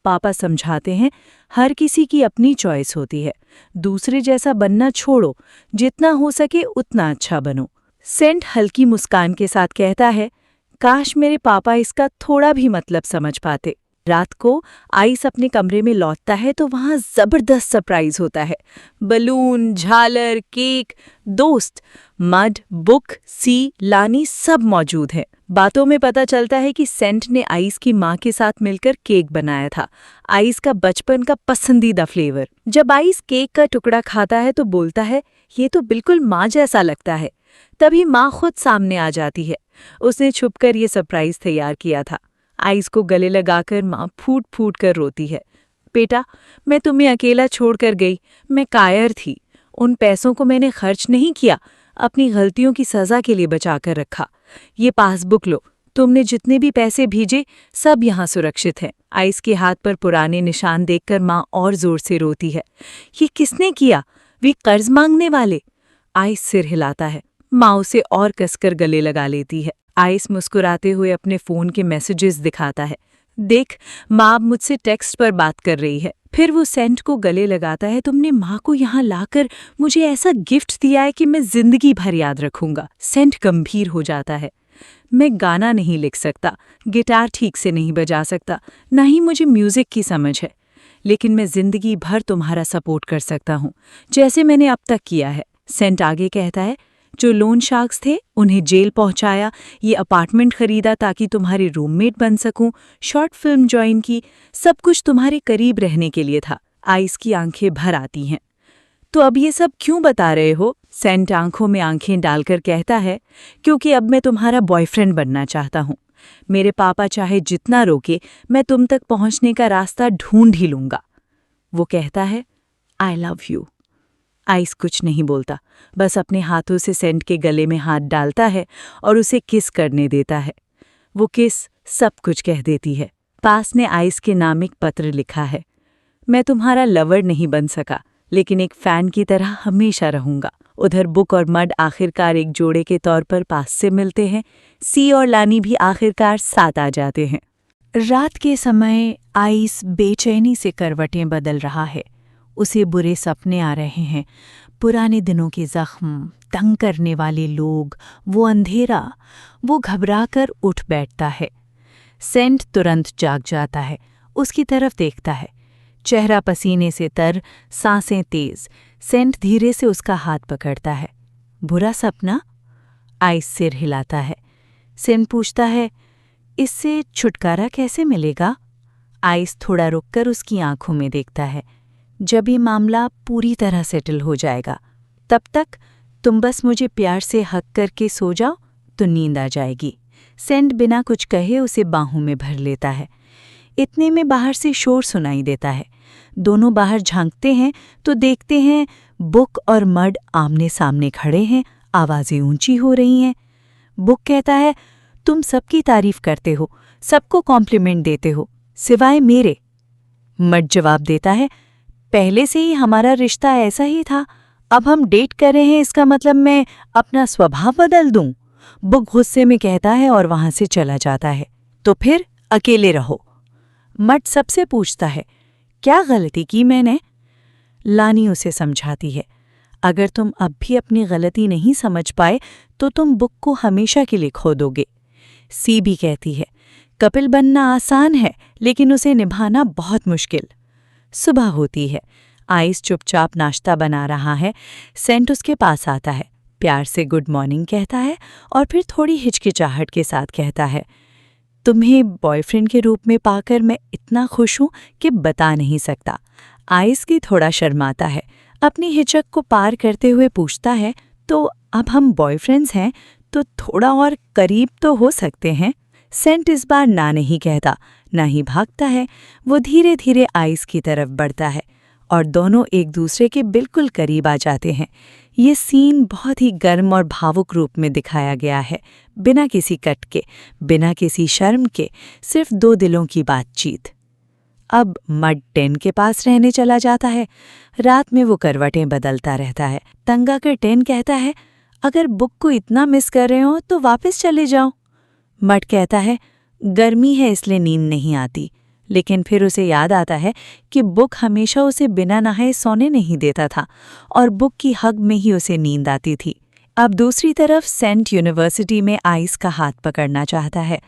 पापा समझाते हैं, हर किसी की अपनी चॉइस होती है, दूसरे जैसा बनना छोड़ो, जितना हो सके उतना अच्छा बनो। सेंट हल्की मुस्कान के साथ कहता है, काश मेरे पापा इसका थोड़ा भी मतलब समझ पाते। रात को आइस अपने कमरे में लौटता है तो वहाँ जबरदस्त सरप्राइज होता है। बलून, झालर, केक, दोस्त, मड, बुक, सी, लानी सब मौजूद हैं। बातों में पता चलता है कि सेंट ने आइस की माँ के साथ मिलकर केक बनाया था, आइस का बचपन का पसंदीदा फ्लेवर। जब आइस केक का टुकड़ा खाता है तो बोलता है, ये तो बिल्कुल माँ जैसा लगता है। तभी माँ खुद सामने आ जाती है। उसने छुपकर ये सरप्राइज तैयार किया था। आइस को गले लगाकर माँ फूट फूट कर रोती है। बेटा, मैं तुम्हें अकेला छोड़कर गई। मैं कायर थी। उन पैसों को मैंने खर्च नहीं किया, अपनी गलतियों की सज़ा के लिए बचाकर रखा। ये पासबुक लो, तुमने जितने भी पैसे भेजे सब यहाँ सुरक्षित हैं। आइस के हाथ पर पुराने निशान देखकर माँ और जोर से रोती है। ये किसने किया? वे कर्ज मांगने वाले। आइस सिर हिलाता है। माँ उसे और कसकर गले लगा लेती है। आइस मुस्कुराते हुए अपने फ़ोन के मैसेजेस दिखाता है। देख, माँ अब मुझसे टेक्स्ट पर बात कर रही है। फिर वो सेंट को गले लगाता है। तुमने माँ को यहाँ लाकर मुझे ऐसा गिफ्ट दिया है कि मैं जिंदगी भर याद रखूंगा। सेंट गंभीर हो जाता है। मैं गाना नहीं लिख सकता, गिटार ठीक से नहीं बजा सकता, ना ही मुझे म्यूजिक की समझ है, लेकिन मैं जिंदगी भर तुम्हारा सपोर्ट कर सकता हूँ, जैसे मैंने अब तक किया है। सेंट आगे कहता है, जो लोन शार्क्स थे उन्हें जेल पहुंचाया, ये अपार्टमेंट खरीदा ताकि तुम्हारी रूममेट बन सकूं, शॉर्ट फिल्म ज्वाइन की, सब कुछ तुम्हारे करीब रहने के लिए था। आइस की आंखें भर आती हैं। तो अब ये सब क्यों बता रहे हो? सेंट आंखों में आंखें डालकर कहता है, क्योंकि अब मैं तुम्हारा बॉयफ्रेंड बनना चाहता हूँ। मेरे पापा चाहे जितना रोके, मैं तुम तक पहुँचने का रास्ता ढूंढ ही लूँगा। वो कहता है, आई लव यू। आइस कुछ नहीं बोलता, बस अपने हाथों से सेंट के गले में हाथ डालता है और उसे किस करने देता है। वो किस सब कुछ कह देती है। पास ने आइस के नाम एक पत्र लिखा है, मैं तुम्हारा लवर नहीं बन सका, लेकिन एक फ़ैन की तरह हमेशा रहूंगा। उधर बुक और मड आखिरकार एक जोड़े के तौर पर पास से मिलते हैं। सी और लानी भी आखिरकार साथ आ जाते हैं। रात के समय आइस बेचैनी से करवटें बदल रहा है। उसे बुरे सपने आ रहे हैं, पुराने दिनों के जख्म, तंग करने वाले लोग, वो अंधेरा। वो घबराकर उठ बैठता है। सेंट तुरंत जाग जाता है, उसकी तरफ देखता है। चेहरा पसीने से तर, सांसें तेज। सेंट धीरे से उसका हाथ पकड़ता है। बुरा सपना? आइस सिर हिलाता है। सेंट पूछता है, इससे छुटकारा कैसे मिलेगा? आइस थोड़ा रुककर उसकी आंखों में देखता है। जब ये मामला पूरी तरह सेटल हो जाएगा, तब तक तुम बस मुझे प्यार से हक करके सो जाओ तो नींद आ जाएगी। सेंट बिना कुछ कहे उसे बाहों में भर लेता है। इतने में बाहर से शोर सुनाई देता है। दोनों बाहर झांकते हैं तो देखते हैं बुक और मड आमने सामने खड़े हैं, आवाज़ें ऊंची हो रही हैं। बुक कहता है, तुम सबकी तारीफ करते हो, सबको कॉम्प्लीमेंट देते हो, सिवाय मेरे। मड जवाब देता है, पहले से ही हमारा रिश्ता ऐसा ही था, अब हम डेट कर रहे हैं, इसका मतलब मैं अपना स्वभाव बदल दूं? बुक गुस्से में कहता है और वहां से चला जाता है। तो फिर अकेले रहो। मड सबसे पूछता है, क्या गलती की मैंने? लानी उसे समझाती है, अगर तुम अब भी अपनी गलती नहीं समझ पाए तो तुम बुक को हमेशा के लिए खो दोगे। सी भी कहती है, कपिल बनना आसान है, लेकिन उसे निभाना बहुत मुश्किल। सुबह होती है। आइस चुपचाप नाश्ता बना रहा है। सेंट उसके पास आता है, प्यार से गुड मॉर्निंग कहता है और फिर थोड़ी हिचकिचाहट के साथ कहता है, तुम्हें बॉयफ्रेंड के रूप में पाकर मैं इतना खुश हूं कि बता नहीं सकता। आइस की थोड़ा शर्माता है, अपनी हिचक को पार करते हुए पूछता है, तो अब हम बॉयफ्रेंड्स हैं तो थोड़ा और करीब तो हो सकते हैं। सेंट इस बार ना नहीं कहता, ना ही भागता है। वो धीरे धीरे आइस की तरफ बढ़ता है और दोनों एक दूसरे के बिल्कुल करीब आ जाते हैं। ये सीन बहुत ही गर्म और भावुक रूप में दिखाया गया है, बिना किसी कट के, बिना किसी शर्म के, सिर्फ दो दिलों की बातचीत। अब मड 10 के पास रहने चला जाता है। रात में वो करवटें बदलता रहता है। तंग आकर 10 कहता है, अगर बुक को इतना मिस कर रहे हो तो वापस चले जाओ। मड कहता है, गर्मी है इसलिए नींद नहीं आती। लेकिन फिर उसे याद आता है कि बुक हमेशा उसे बिना नहाए सोने नहीं देता था और बुक की हग में ही उसे नींद आती थी। अब दूसरी तरफ सेंट यूनिवर्सिटी में आइस का हाथ पकड़ना चाहता है।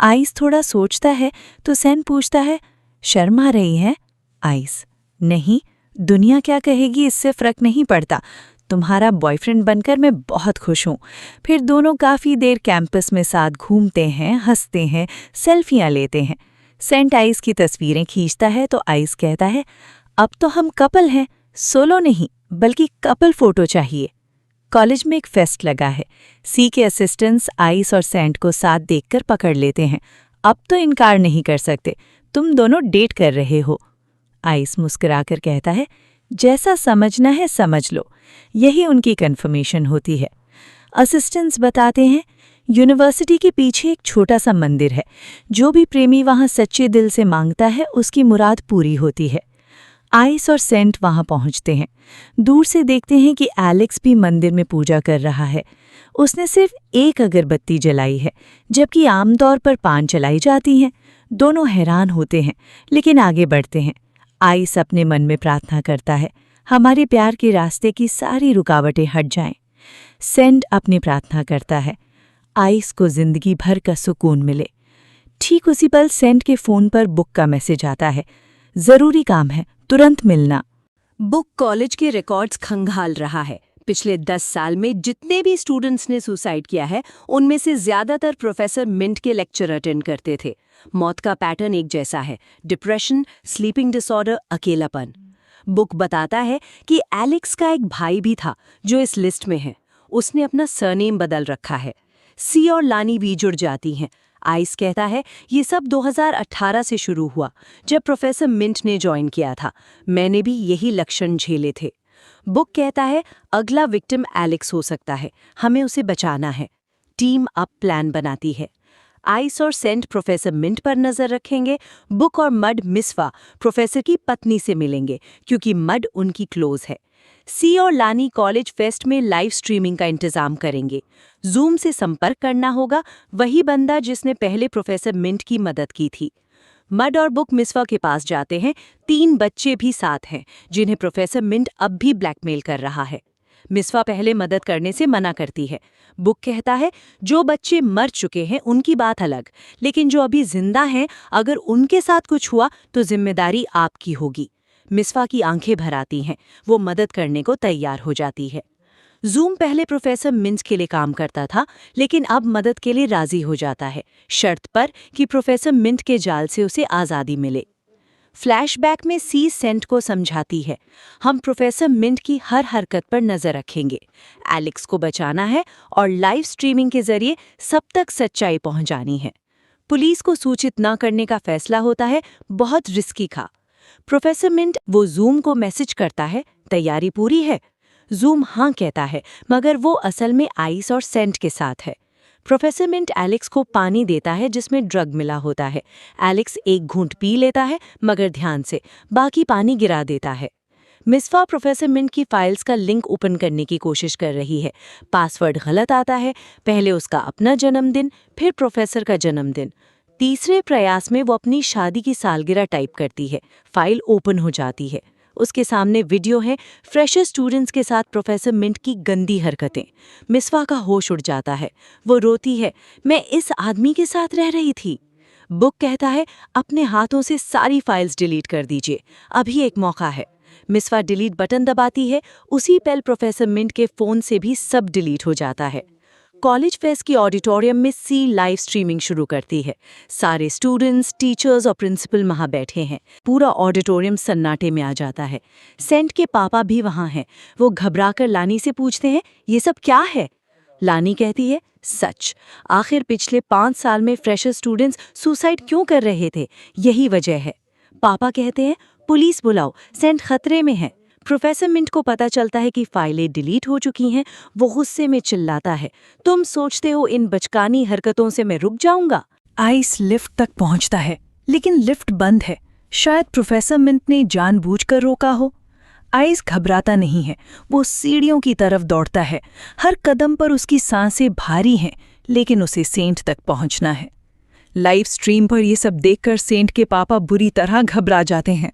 आइस थोड़ा सोचता है तो सेंट पूछता है, शर्म आ रही है? आइस, नहीं, दुनिया क्या कहेगी इससे फर्क नहीं पड़ता। तुम्हारा बॉयफ्रेंड बनकर मैं बहुत खुश हूँ। फिर दोनों काफ़ी देर कैंपस में साथ घूमते हैं, हंसते हैं, सेल्फियाँ लेते हैं। सेंट आइस की तस्वीरें खींचता है तो आइस कहता है, अब तो हम कपल हैं, सोलो नहीं बल्कि कपल फोटो चाहिए। कॉलेज में एक फेस्ट लगा है। सी के असिस्टेंट्स आइस और सेंट को साथ देखकर पकड़ लेते हैं। अब तो इनकार नहीं कर सकते, तुम दोनों डेट कर रहे हो। आइस मुस्कुराकर कहता है, जैसा समझना है समझ लो। यही उनकी कन्फर्मेशन होती है। असिस्टेंट्स बताते हैं, यूनिवर्सिटी के पीछे एक छोटा सा मंदिर है। जो भी प्रेमी वहाँ सच्चे दिल से मांगता है उसकी मुराद पूरी होती है। आइस और सेंट वहाँ पहुँचते हैं। दूर से देखते हैं कि एलेक्स भी मंदिर में पूजा कर रहा है। उसने सिर्फ एक अगरबत्ती जलाई है, जबकि आमतौर पर 5 जलाई जाती हैं। दोनों हैरान होते हैं, लेकिन आगे बढ़ते हैं। आइस अपने मन में प्रार्थना करता है, हमारे प्यार के रास्ते की सारी रुकावटें हट जाएं। सेंट अपनी प्रार्थना करता है, आइस को जिंदगी भर का सुकून मिले। ठीक उसी पल सेंट के फ़ोन पर बुक का मैसेज आता है, ज़रूरी काम है, तुरंत मिलना। बुक कॉलेज के रिकॉर्ड्स खंगाल रहा है। पिछले 10 साल में जितने भी स्टूडेंट्स ने सुसाइड किया है, उनमें से ज्यादातर प्रोफेसर मिंट के लेक्चर अटेंड करते थे। मौत का पैटर्न एक जैसा है, डिप्रेशन, स्लीपिंग डिसऑर्डर, अकेलापन। बुक बताता है कि एलेक्स का एक भाई भी था जो इस लिस्ट में है। उसने अपना सरनेम बदल रखा है। सी और लानी भी जुड़ जाती हैं। आइस कहता है, ये सब 2018 से शुरू हुआ, जब प्रोफेसर मिंट ने ज्वाइन किया था। मैंने भी यही लक्षण झेले थे। बुक कहता है, अगला विक्टिम एलेक्स हो सकता है, हमें उसे बचाना है। टीम अप प्लान बनाती है। आइस और सेंट प्रोफेसर मिंट पर नजर रखेंगे। बुक और मड मिसवा प्रोफेसर की पत्नी से मिलेंगे, क्योंकि मड उनकी क्लोज है। सी और लानी कॉलेज फेस्ट में लाइव स्ट्रीमिंग का इंतजाम करेंगे। जूम से संपर्क करना होगा, वही बंदा जिसने पहले प्रोफेसर मिंट की मदद की थी। मड और बुक मिसवा के पास जाते हैं। 3 बच्चे भी साथ हैं, जिन्हें प्रोफेसर मिंट अब भी ब्लैकमेल कर रहा है। मिसवा पहले मदद करने से मना करती है। बुक कहता है, जो बच्चे मर चुके हैं उनकी बात अलग, लेकिन जो अभी जिंदा हैं, अगर उनके साथ कुछ हुआ तो जिम्मेदारी आपकी होगी। मिसवा की आंखें भर आती हैं। वो मदद करने को तैयार हो जाती है। जूम पहले प्रोफेसर मिंट के लिए काम करता था, लेकिन अब मदद के लिए राजी हो जाता है, शर्त पर कि प्रोफेसर मिंट के जाल से उसे आज़ादी मिले। फ्लैशबैक में सी सेंट को समझाती है, हम प्रोफेसर मिंट की हर हरकत पर नजर रखेंगे। एलेक्स को बचाना है और लाइव स्ट्रीमिंग के जरिए सब तक सच्चाई पहुंचानी है। पुलिस को सूचित न करने का फैसला होता है, बहुत रिस्की था। प्रोफेसर मिंट वो जूम को मैसेज करता है, तैयारी पूरी है। जूम हाँ कहता है, मगर वो असल में आइस और सेंट के साथ है। प्रोफेसर मिंट एलेक्स को पानी देता है जिसमें ड्रग मिला होता है। एलेक्स एक घूंट पी लेता है, मगर ध्यान से, बाकी पानी गिरा देता है। मिसवा प्रोफेसर मिंट की फाइल्स का लिंक ओपन करने की कोशिश कर रही है। पासवर्ड गलत आता है, पहले उसका अपना जन्मदिन, फिर प्रोफेसर का जन्मदिन। तीसरे प्रयास में वो अपनी शादी की सालगिरह टाइप करती है। फाइल ओपन हो जाती है। उसके सामने वीडियो है, फ्रेशर स्टूडेंट्स के साथ प्रोफेसर मिंट की गंदी हरकतें। मिसवा का होश उड़ जाता है। वो रोती है, मैं इस आदमी के साथ रह रही थी। बुक कहता है, अपने हाथों से सारी फाइल्स डिलीट कर दीजिए, अभी एक मौका है। मिसवा डिलीट बटन दबाती है। उसी पल प्रोफेसर मिंट के फ़ोन से भी सब डिलीट हो जाता है। कॉलेज फेस्ट की ऑडिटोरियम में सी लाइव स्ट्रीमिंग शुरू करती है। सारे स्टूडेंट्स, टीचर्स और प्रिंसिपल वहां बैठे हैं। पूरा ऑडिटोरियम सन्नाटे में आ जाता है। सेंट के पापा भी वहां हैं। वो घबराकर लानी से पूछते हैं, ये सब क्या है? लानी कहती है, सच। आखिर पिछले 5 साल में फ्रेशर स्टूडेंट्स सुसाइड क्यों कर रहे थे, यही वजह है। पापा कहते हैं, पुलिस बुलाओ, सेंट खतरे में है। प्रोफेसर मिंट को पता चलता है कि फाइलें डिलीट हो चुकी हैं। वो गुस्से में चिल्लाता है, तुम सोचते हो इन बचकानी हरकतों से मैं रुक जाऊंगा? आइस लिफ्ट तक पहुंचता है, लेकिन लिफ्ट बंद है। शायद प्रोफेसर मिंट ने जानबूझकर रोका हो। आइस घबराता नहीं है। वो सीढ़ियों की तरफ दौड़ता है। हर कदम पर उसकी सांसें भारी हैं, लेकिन उसे सेंट तक पहुंचना है। लाइव स्ट्रीम पर ये सब देखकर सेंट के पापा बुरी तरह घबरा जाते हैं।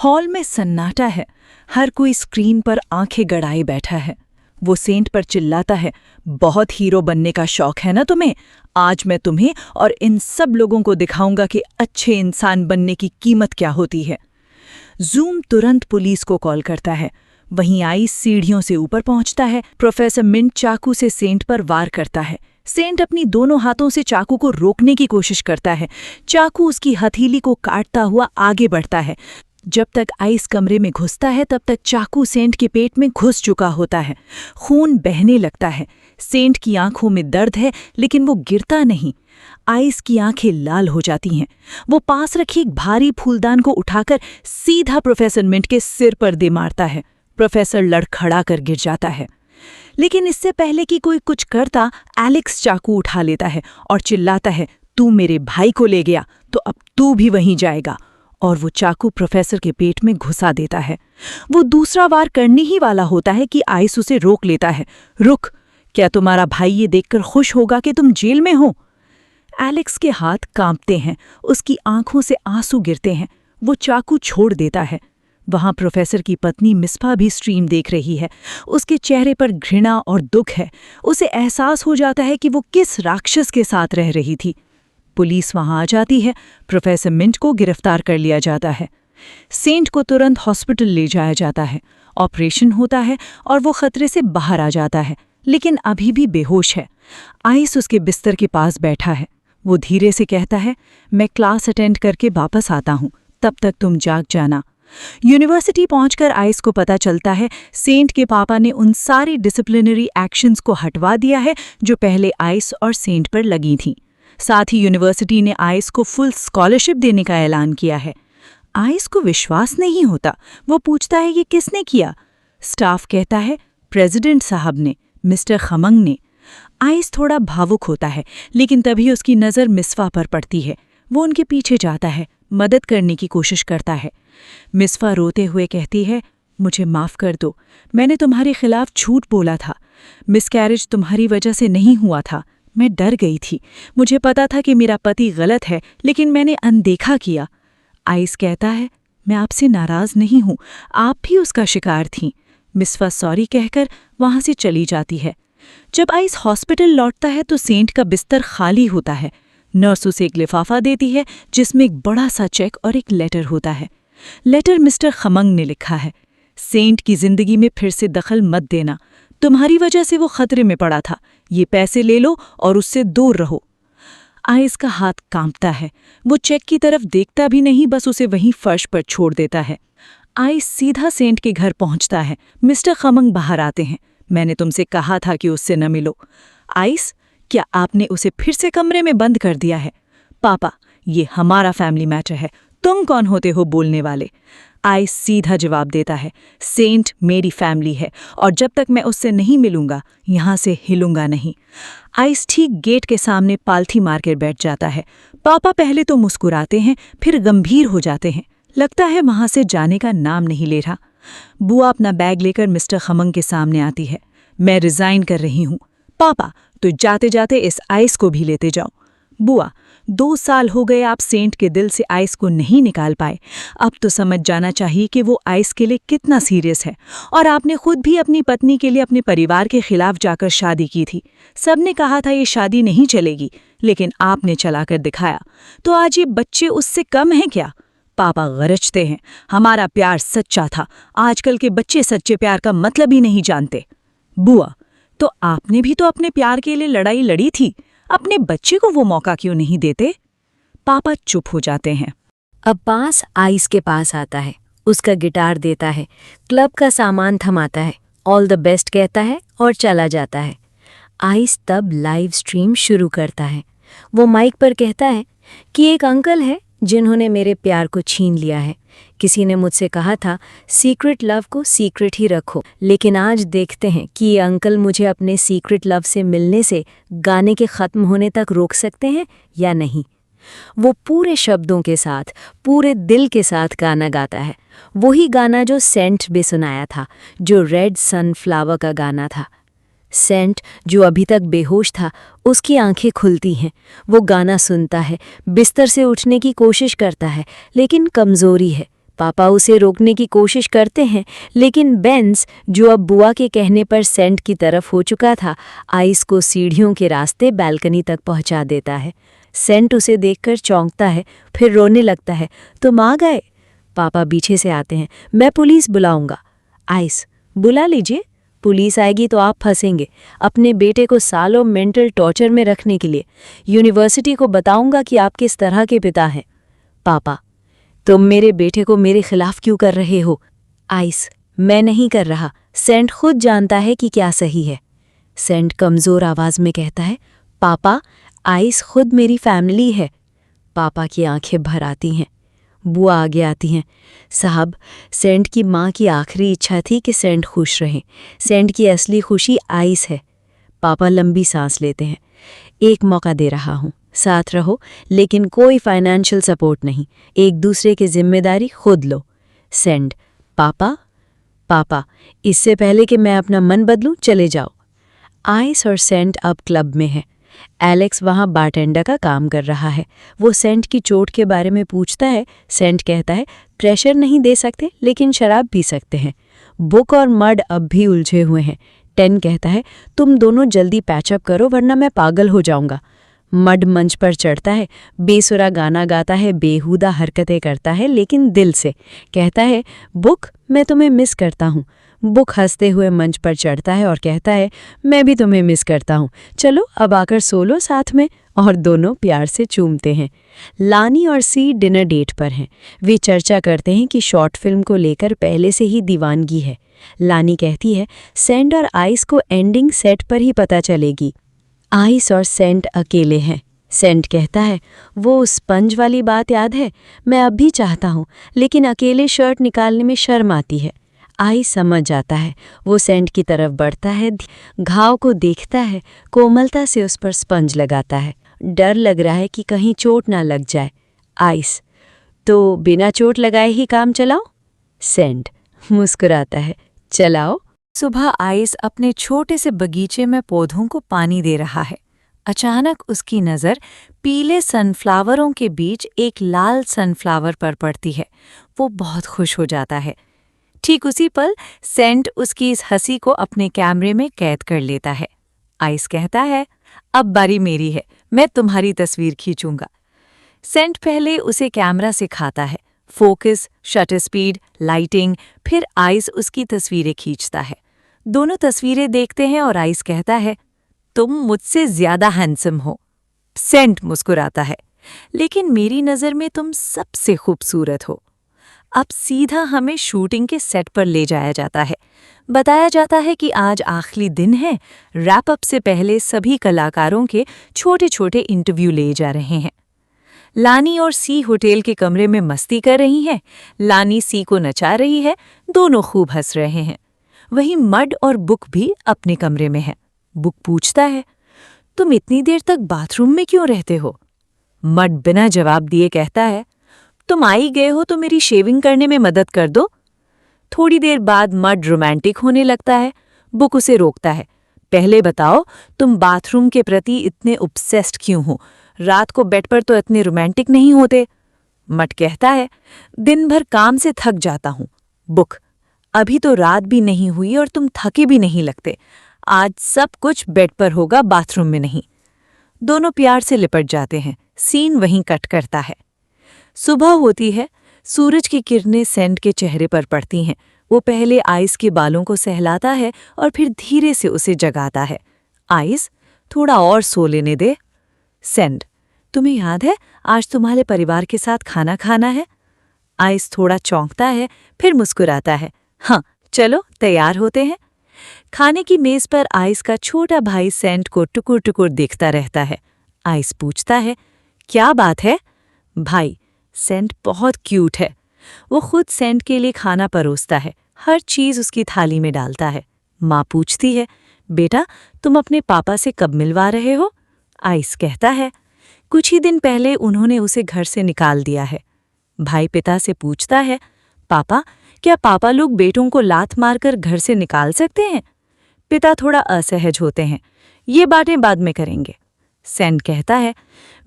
हॉल में सन्नाटा है। हर कोई स्क्रीन पर आंखें गड़ाए बैठा है। वो सेंट पर चिल्लाता है, बहुत हीरो बनने का शौक है ना तुम्हें? आज मैं तुम्हें और इन सब लोगों को दिखाऊंगा कि अच्छे इंसान बनने की कीमत क्या होती है। जूम तुरंत पुलिस को कॉल करता है। वहीं आइस सीढ़ियों से ऊपर पहुंचता है। प्रोफेसर मिंट चाकू से सेंट पर वार करता है। सेंट अपनी दोनों हाथों से चाकू को रोकने की कोशिश करता है। चाकू उसकी हथेली को काटता हुआ आगे बढ़ता है। जब तक आइस कमरे में घुसता है तब तक चाकू सेंट के पेट में घुस चुका होता है। खून बहने लगता है। सेंट की आंखों में दर्द है लेकिन वो गिरता नहीं। आइस की आंखें लाल हो जाती हैं। वो पास रखी एक भारी फूलदान को उठाकर सीधा प्रोफेसर मिंट के सिर पर दे मारता है। प्रोफेसर लड़खड़ा कर गिर जाता है। लेकिन इससे पहले कि कोई कुछ करता, एलेक्स चाकू उठा लेता है और चिल्लाता है, तू मेरे भाई को ले गया तो अब तू भी वहीं जाएगा। और वो चाकू प्रोफेसर के पेट में घुसा देता है। वो दूसरा वार करने ही वाला होता है कि आइस उसे रोक लेता है। रुक, क्या तुम्हारा भाई ये देखकर खुश होगा कि तुम जेल में हो? एलेक्स के हाथ कांपते हैं, उसकी आंखों से आंसू गिरते हैं। वो चाकू छोड़ देता है। वहां प्रोफेसर की पत्नी मिस्फा भी स्ट्रीम देख रही है। उसके चेहरे पर घृणा और दुख है। उसे एहसास हो जाता है कि वो किस राक्षस के साथ रह रही थी। पुलिस वहां आ जाती है। प्रोफेसर मिंट को गिरफ्तार कर लिया जाता है। सेंट को तुरंत हॉस्पिटल ले जाया जाता है। ऑपरेशन होता है और वो खतरे से बाहर आ जाता है, लेकिन अभी भी बेहोश है। आइस उसके बिस्तर के पास बैठा है। वो धीरे से कहता है, मैं क्लास अटेंड करके वापस आता हूँ, तब तक तुम जाग जाना। यूनिवर्सिटी पहुंचकर आइस को पता चलता है सेंट के पापा ने उन सारी डिसिप्लिनरी एक्शंस को हटवा दिया है जो पहले आइस और सेंट पर लगी थीं। साथ ही यूनिवर्सिटी ने आइस को फुल स्कॉलरशिप देने का ऐलान किया है। आइस को विश्वास नहीं होता। वो पूछता है ये किसने किया? स्टाफ कहता है प्रेसिडेंट साहब ने, मिस्टर खमंग ने। आइस थोड़ा भावुक होता है, लेकिन तभी उसकी नज़र मिस्फा पर पड़ती है। वो उनके पीछे जाता है, मदद करने की कोशिश करता है। मिस्फा रोते हुए कहती है, मुझे माफ़ कर दो, मैंने तुम्हारे खिलाफ झूठ बोला था। मिसकैरेज तुम्हारी वजह से नहीं हुआ था। मैं डर गई थी। मुझे पता था कि मेरा पति गलत है, लेकिन मैंने अनदेखा किया। आइस कहता है, मैं आपसे नाराज़ नहीं हूँ, आप भी उसका शिकार थीं। मिस्फा सॉरी कहकर वहाँ से चली जाती है। जब आइस हॉस्पिटल लौटता है तो सेंट का बिस्तर खाली होता है। नर्स उसे एक लिफाफा देती है जिसमें एक बड़ा सा चेक और एक लेटर होता है। लेटर मिस्टर खमंग ने लिखा है, सेंट की जिंदगी में फिर से दखल मत देना। तुम्हारी वजह से वो खतरे में पड़ा था। ये पैसे ले लो और उससे दूर रहो। आइस का हाथ कांपता है। वो चेक की तरफ देखता भी नहीं, बस उसे वहीं फर्श पर छोड़ देता है। आइस सीधा सेंट के घर पहुंचता है। मिस्टर खमंग बाहर आते हैं। मैंने तुमसे कहा था कि उससे न मिलो। आइस, क्या आपने उसे फिर से कमरे में बंद कर दिया है? पापा, ये हमारा फैमिली मैटर है, तुम कौन होते हो बोलने वाले? आइस सीधा जवाब देता है, सेंट मेरी फैमिली है और जब तक मैं उससे नहीं मिलूंगा यहाँ से हिलूंगा नहीं। आइस ठीक गेट के सामने पालथी मारकर बैठ जाता है। पापा पहले तो मुस्कुराते हैं, फिर गंभीर हो जाते हैं। लगता है वहां से जाने का नाम नहीं ले रहा। बुआ अपना बैग लेकर मिस्टर खमंग के सामने आती है। मैं रिजाइन कर रही हूँ। पापा, तो जाते जाते इस आइस को भी लेते जाओ। बुआ, 2 साल हो गए आप सेंट के दिल से आइस को नहीं निकाल पाए। अब तो समझ जाना चाहिए कि वो आइस के लिए कितना सीरियस है। और आपने खुद भी अपनी पत्नी के लिए अपने परिवार के खिलाफ जाकर शादी की थी। सबने कहा था ये शादी नहीं चलेगी, लेकिन आपने चलाकर दिखाया। तो आज ये बच्चे उससे कम हैं क्या? पापा गरजते हैं, हमारा प्यार सच्चा था। आजकल के बच्चे सच्चे प्यार का मतलब ही नहीं जानते। बुआ, तो आपने भी तो अपने प्यार के लिए लड़ाई लड़ी थी। अपने बच्चे को वो मौका क्यों नहीं देते? पापा चुप हो जाते हैं। अब्बास आइस के पास आता है, उसका गिटार देता है, क्लब का सामान थमाता है, ऑल द बेस्ट कहता है और चला जाता है। आइस तब लाइव स्ट्रीम शुरू करता है। वो माइक पर कहता है कि एक अंकल है जिन्होंने मेरे प्यार को छीन लिया है। किसी ने मुझसे कहा था सीक्रेट लव को सीक्रेट ही रखो, लेकिन आज देखते हैं कि ये अंकल मुझे अपने सीक्रेट लव से मिलने से गाने के ख़त्म होने तक रोक सकते हैं या नहीं। वो पूरे शब्दों के साथ, पूरे दिल के साथ गाना गाता है। वही गाना जो सेंट भी सुनाया था, जो रेड सनफ्लावर का गाना था। सेंट, जो अभी तक बेहोश था, उसकी आंखें खुलती हैं। वो गाना सुनता है, बिस्तर से उठने की कोशिश करता है, लेकिन कमज़ोरी है। पापा उसे रोकने की कोशिश करते हैं, लेकिन बेंस, जो अब बुआ के कहने पर सेंट की तरफ हो चुका था, आइस को सीढ़ियों के रास्ते बालकनी तक पहुंचा देता है। सेंट उसे देखकर चौंकता है, फिर रोने लगता है। तुम आ गए? पापा पीछे से आते हैं। मैं पुलिस बुलाऊंगा। आइस, बुला लीजिए, पुलिस आएगी तो आप फंसेंगे। अपने बेटे को सालों मेंटल टॉर्चर में रखने के लिए यूनिवर्सिटी को बताऊंगा कि आप किस तरह के पिता हैं। पापा, तुम मेरे बेटे को मेरे खिलाफ क्यों कर रहे हो? आइस, मैं नहीं कर रहा। सेंट खुद जानता है कि क्या सही है। सेंट कमज़ोर आवाज़ में कहता है, पापा, आइस खुद मेरी फैमिली है। पापा की आंखें भर आती हैं। बुआ आगे आती हैं। साहब, सेंट की माँ की आखिरी इच्छा थी कि सेंट खुश रहें। सेंट की असली खुशी आइस है। पापा लंबी सांस लेते हैं। एक मौका दे रहा हूँ, साथ रहो, लेकिन कोई फाइनेंशियल सपोर्ट नहीं। एक दूसरे की जिम्मेदारी खुद लो। सेंट, पापा, पापा, इससे पहले कि मैं अपना मन बदलूं, चले जाओ। आइस और सेंट अब क्लब में है। एलेक्स वहाँ बारटेंडर का काम कर रहा है। वो सेंट की चोट के बारे में पूछता है। सेंट कहता है, प्रेशर नहीं दे सकते, लेकिन शराब पी सकते हैं। बुक और मड अब भी उलझे हुए हैं। टेन कहता है, तुम दोनों जल्दी पैचअप करो वरना मैं पागल हो जाऊंगा। मड मंच पर चढ़ता है, बेसुरा गाना गाता है, बेहुदा हरकतें करता है, लेकिन दिल से कहता है, बुक, मैं तुम्हें मिस करता हूँ। बुक हंसते हुए मंच पर चढ़ता है और कहता है, मैं भी तुम्हें मिस करता हूँ। चलो अब आकर सो लो साथ में। और दोनों प्यार से चूमते हैं। लानी और सी डिनर डेट पर हैं। वे चर्चा करते हैं कि शॉर्ट फिल्म को लेकर पहले से ही दीवानगी है। लानी कहती है, सेंट और आइस को एंडिंग सेट पर ही पता चलेगी। आइस और सेंट अकेले हैं। सेंट कहता है, वो स्पंज वाली बात याद है? मैं अब भी चाहता हूँ, लेकिन अकेले शर्ट निकालने में शर्म आती है। आइस समझ जाता है। वो सेंट की तरफ बढ़ता है, घाव को देखता है, कोमलता से उस पर स्पंज लगाता है। डर लग रहा है कि कहीं चोट ना लग जाए। आइस, तो बिना चोट लगाए ही काम चलाओ? सेंट मुस्कुराता है, चलाओ। सुबह आइस अपने छोटे से बगीचे में पौधों को पानी दे रहा है। अचानक उसकी नज़र पीले सनफ्लावरों के बीच एक लाल सनफ्लावर पर पड़ती है। वो बहुत खुश हो जाता है। ठीक उसी पल सेंट उसकी इस हंसी को अपने कैमरे में कैद कर लेता है। आइस कहता है, अब बारी मेरी है, मैं तुम्हारी तस्वीर खींचूंगा। सेंट पहले उसे कैमरा सिखाता है, फोकस, शटर स्पीड, लाइटिंग, फिर आइस उसकी तस्वीरें खींचता है। दोनों तस्वीरें देखते हैं और आइस कहता है, तुम मुझसे ज्यादा हैंडसम हो। सेंट मुस्कुराता है, लेकिन मेरी नज़र में तुम सबसे खूबसूरत हो। अब सीधा हमें शूटिंग के सेट पर ले जाया जाता है। बताया जाता है कि आज आखिरी दिन है। रैप अप से पहले सभी कलाकारों के छोटे छोटे इंटरव्यू लिए जा रहे हैं। लानी और सी होटल के कमरे में मस्ती कर रही हैं। लानी सी को नचा रही है, दोनों खूब हंस रहे हैं। वहीं मड और बुक भी अपने कमरे में है। बुक पूछता है, तुम इतनी देर तक बाथरूम में क्यों रहते हो? मड बिना जवाब दिए कहता है, तुम आई गए हो तो मेरी शेविंग करने में मदद कर दो। थोड़ी देर बाद मड रोमांटिक होने लगता है। बुक उसे रोकता है, पहले बताओ तुम बाथरूम के प्रति इतने ऑब्सेस्ड क्यों हो? रात को बेड पर तो इतने रोमांटिक नहीं होते। मड कहता है, दिन भर काम से थक जाता हूँ। बुक, अभी तो रात भी नहीं हुई और तुम थके भी नहीं लगते। आज सब कुछ बेड पर होगा, बाथरूम में नहीं। दोनों प्यार से लिपट जाते हैं। सीन वहीं कट करता है। सुबह होती है। सूरज की किरणें सेंट के चेहरे पर पड़ती हैं। वो पहले आइस के बालों को सहलाता है और फिर धीरे से उसे जगाता है। आइस, थोड़ा और सो लेने दे। सेंट, तुम्हें याद है आज तुम्हारे परिवार के साथ खाना खाना है? आइस थोड़ा चौंकता है, फिर मुस्कुराता है। हाँ, चलो तैयार होते हैं। खाने की मेज पर आइस का छोटा भाई सेंट को टुकुर टुकुर देखता रहता है। आइस पूछता है, क्या बात है? भाई, सेंट बहुत क्यूट है। वो खुद सेंट के लिए खाना परोसता है, हर चीज़ उसकी थाली में डालता है। माँ पूछती है, बेटा तुम अपने पापा से कब मिलवा रहे हो? आइस कहता है, कुछ ही दिन पहले उन्होंने उसे घर से निकाल दिया है। भाई पिता से पूछता है, पापा, क्या पापा लोग बेटों को लात मारकर घर से निकाल सकते हैं? पिता थोड़ा असहज होते हैं, ये बातें बाद में करेंगे। सेंट कहता है,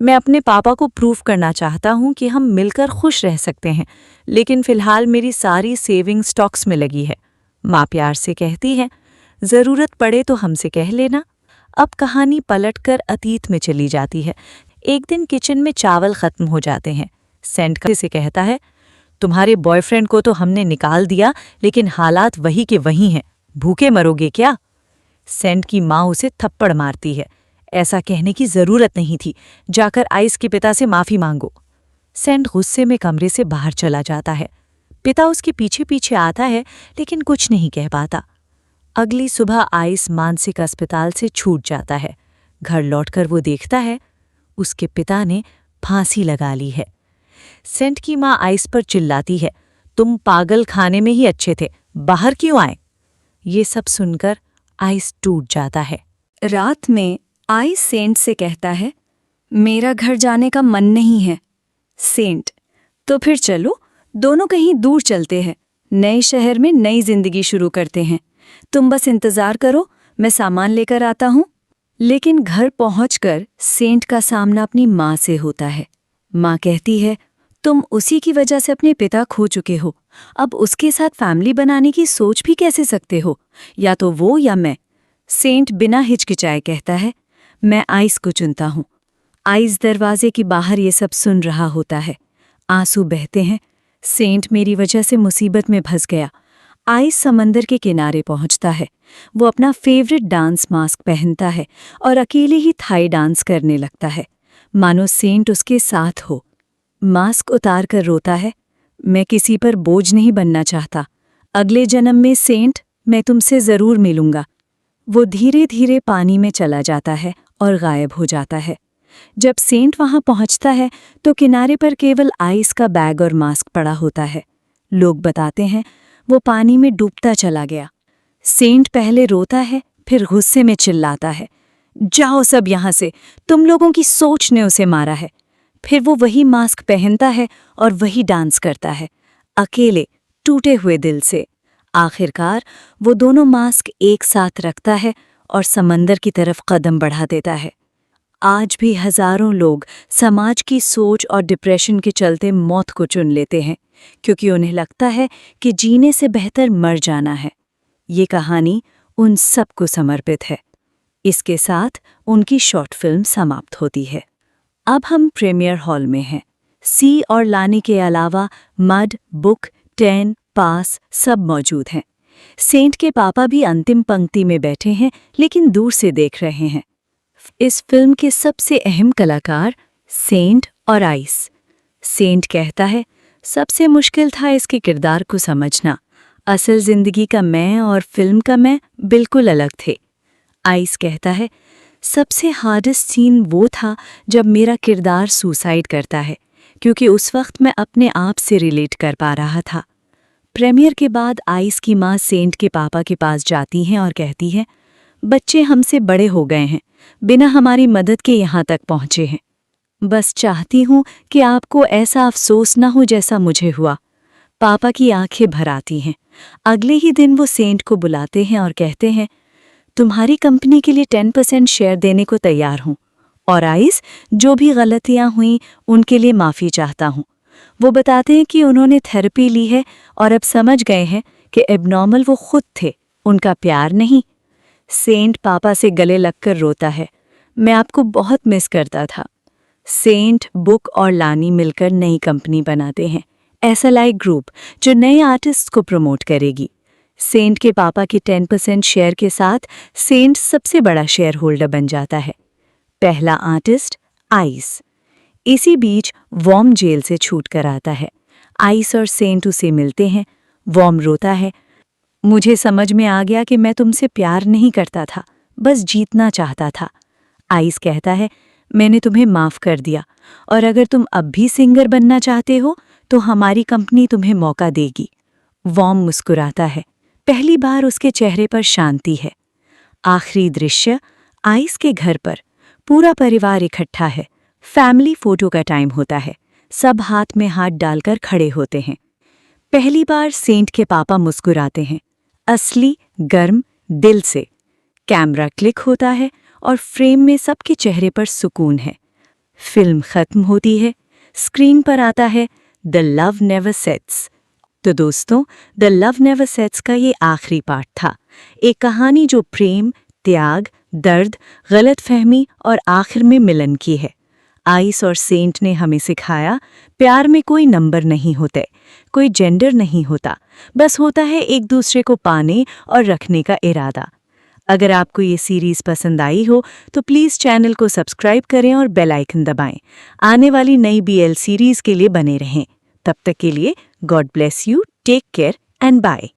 मैं अपने पापा को प्रूफ करना चाहता हूँ कि हम मिलकर खुश रह सकते हैं, लेकिन फिलहाल मेरी सारी सेविंग स्टॉक्स में लगी है। माँ प्यार से कहती है, ज़रूरत पड़े तो हमसे कह लेना। अब कहानी पलटकर अतीत में चली जाती है। एक दिन किचन में चावल खत्म हो जाते हैं। सेंट से कहता है, तुम्हारे बॉयफ्रेंड को तो हमने निकाल दिया, लेकिन हालात वही के वही हैं। भूखे मरोगे क्या? सेंट की माँ उसे थप्पड़ मारती है। ऐसा कहने की जरूरत नहीं थी, जाकर आइस के पिता से माफी मांगो। सेंट गुस्से में कमरे से बाहर चला जाता है। पिता उसके पीछे पीछे आता है लेकिन कुछ नहीं कह पाता। अगली सुबह आइस मानसिक अस्पताल से छूट जाता है। घर लौटकर वो देखता है उसके पिता ने फांसी लगा ली है। सेंट की माँ आइस पर चिल्लाती है, तुम पागल खाने में ही अच्छे थे, बाहर क्यों आए? ये सब सुनकर आइस टूट जाता है। रात में आइस सेंट से कहता है, मेरा घर जाने का मन नहीं है। सेंट, तो फिर चलो दोनों कहीं दूर चलते हैं, नए शहर में नई जिंदगी शुरू करते हैं। तुम बस इंतजार करो, मैं सामान लेकर आता हूँ। लेकिन घर पहुंचकर सेंट का सामना अपनी माँ से होता है। माँ कहती है, तुम उसी की वजह से अपने पिता खो चुके हो, अब उसके साथ फैमिली बनाने की सोच भी कैसे सकते हो? या तो वो या मैं। सेंट बिना हिचकिचाए कहता है, मैं आइस को चुनता हूँ। आइस दरवाजे के बाहर ये सब सुन रहा होता है। आंसू बहते हैं। सेंट मेरी वजह से मुसीबत में फंस गया। आइस समंदर के किनारे पहुंचता है। वो अपना फेवरेट डांस मास्क पहनता है और अकेले ही थाई डांस करने लगता है, मानो सेंट उसके साथ हो। मास्क उतार कर रोता है, मैं किसी पर बोझ नहीं बनना चाहता। अगले जन्म में सेंट, मैं तुमसे ज़रूर मिलूंगा। वो धीरे धीरे पानी में चला जाता है और गायब हो जाता है। जब सेंट वहां पहुंचता है तो किनारे पर केवल आइस का बैग और मास्क पड़ा होता है। लोग बताते हैं वो पानी में डूबता चला गया। सेंट पहले रोता है, फिर गुस्से में चिल्लाता है, जाओ सब यहाँ से, तुम लोगों की सोच ने उसे मारा है। फिर वो वही मास्क पहनता है और वही डांस करता है, अकेले, टूटे हुए दिल से। आखिरकार वो दोनों मास्क एक साथ रखता है और समंदर की तरफ कदम बढ़ा देता है। आज भी हजारों लोग समाज की सोच और डिप्रेशन के चलते मौत को चुन लेते हैं, क्योंकि उन्हें लगता है कि जीने से बेहतर मर जाना है। ये कहानी उन सबको समर्पित है। इसके साथ उनकी शॉर्ट फिल्म समाप्त होती है। अब हम प्रीमियर हॉल में हैं। सी और लानी के अलावा मड, बुक, टेन, पास सब मौजूद हैं। सेंट के पापा भी अंतिम पंक्ति में बैठे हैं, लेकिन दूर से देख रहे हैं। इस फिल्म के सबसे अहम कलाकार सेंट और आइस। सेंट कहता है, सबसे मुश्किल था इसके किरदार को समझना। असल जिंदगी का मैं और फिल्म का मैं बिल्कुल अलग थे। आइस कहता है, सबसे हार्डेस्ट सीन वो था जब मेरा किरदार सुसाइड करता है, क्योंकि उस वक्त मैं अपने आप से रिलेट कर पा रहा था। प्रीमियर के बाद आइस की माँ सेंट के पापा के पास जाती हैं और कहती है, बच्चे हमसे बड़े हो गए हैं, बिना हमारी मदद के यहाँ तक पहुँचे हैं। बस चाहती हूँ कि आपको ऐसा अफसोस न हो जैसा मुझे हुआ। पापा की आंखें भर आती हैं। अगले ही दिन वो सेंट को बुलाते हैं और कहते हैं, तुम्हारी कंपनी के लिए 10% शेयर देने को तैयार हूँ, और आइस, जो भी गलतियाँ हुईं उनके लिए माफ़ी चाहता हूँ। वो बताते हैं कि उन्होंने थेरेपी ली है और अब समझ गए हैं कि एबनॉर्मल वो खुद थे, उनका प्यार नहीं। सेंट पापा से गले लगकर रोता है, मैं आपको बहुत मिस करता था। सेंट, बुक और लानी मिलकर नई कंपनी बनाते हैं, SLI ग्रुप, जो नए आर्टिस्ट को प्रमोट करेगी। सेंट के पापा के 10% शेयर के साथ सेंट सबसे बड़ा शेयर होल्डर बन जाता है। पहला आर्टिस्ट आइस। इसी बीच वॉर्म जेल से छूट कर आता है। आइस और सेंट उसे मिलते हैं। वॉर्म रोता है, मुझे समझ में आ गया कि मैं तुमसे प्यार नहीं करता था, बस जीतना चाहता था। आइस कहता है, मैंने तुम्हें माफ़ कर दिया, और अगर तुम अब भी सिंगर बनना चाहते हो तो हमारी कंपनी तुम्हें मौका देगी। वॉर्म मुस्कुराता है। पहली बार उसके चेहरे पर शांति है। आखिरी दृश्य, आइस के घर पर पूरा परिवार इकट्ठा है। फैमिली फोटो का टाइम होता है। सब हाथ में हाथ डालकर खड़े होते हैं। पहली बार सेंट के पापा मुस्कुराते हैं, असली, गर्म, दिल से। कैमरा क्लिक होता है और फ्रेम में सबके चेहरे पर सुकून है। फिल्म खत्म होती है। स्क्रीन पर आता है द लव नेवर सेट्स। तो दोस्तों, द लव नेवर सेट्स का ये आखिरी पार्ट था। एक कहानी जो प्रेम, त्याग, दर्द, गलतफहमी और आखिर में मिलन की है। आइस और सेंट ने हमें सिखाया, प्यार में कोई नंबर नहीं होते, कोई जेंडर नहीं होता, बस होता है एक दूसरे को पाने और रखने का इरादा। अगर आपको ये सीरीज पसंद आई हो तो प्लीज़ चैनल को सब्सक्राइब करें और बेल आइकन दबाएं। आने वाली नई BL सीरीज के लिए बने रहें। तब तक के लिए God bless you, take care and bye.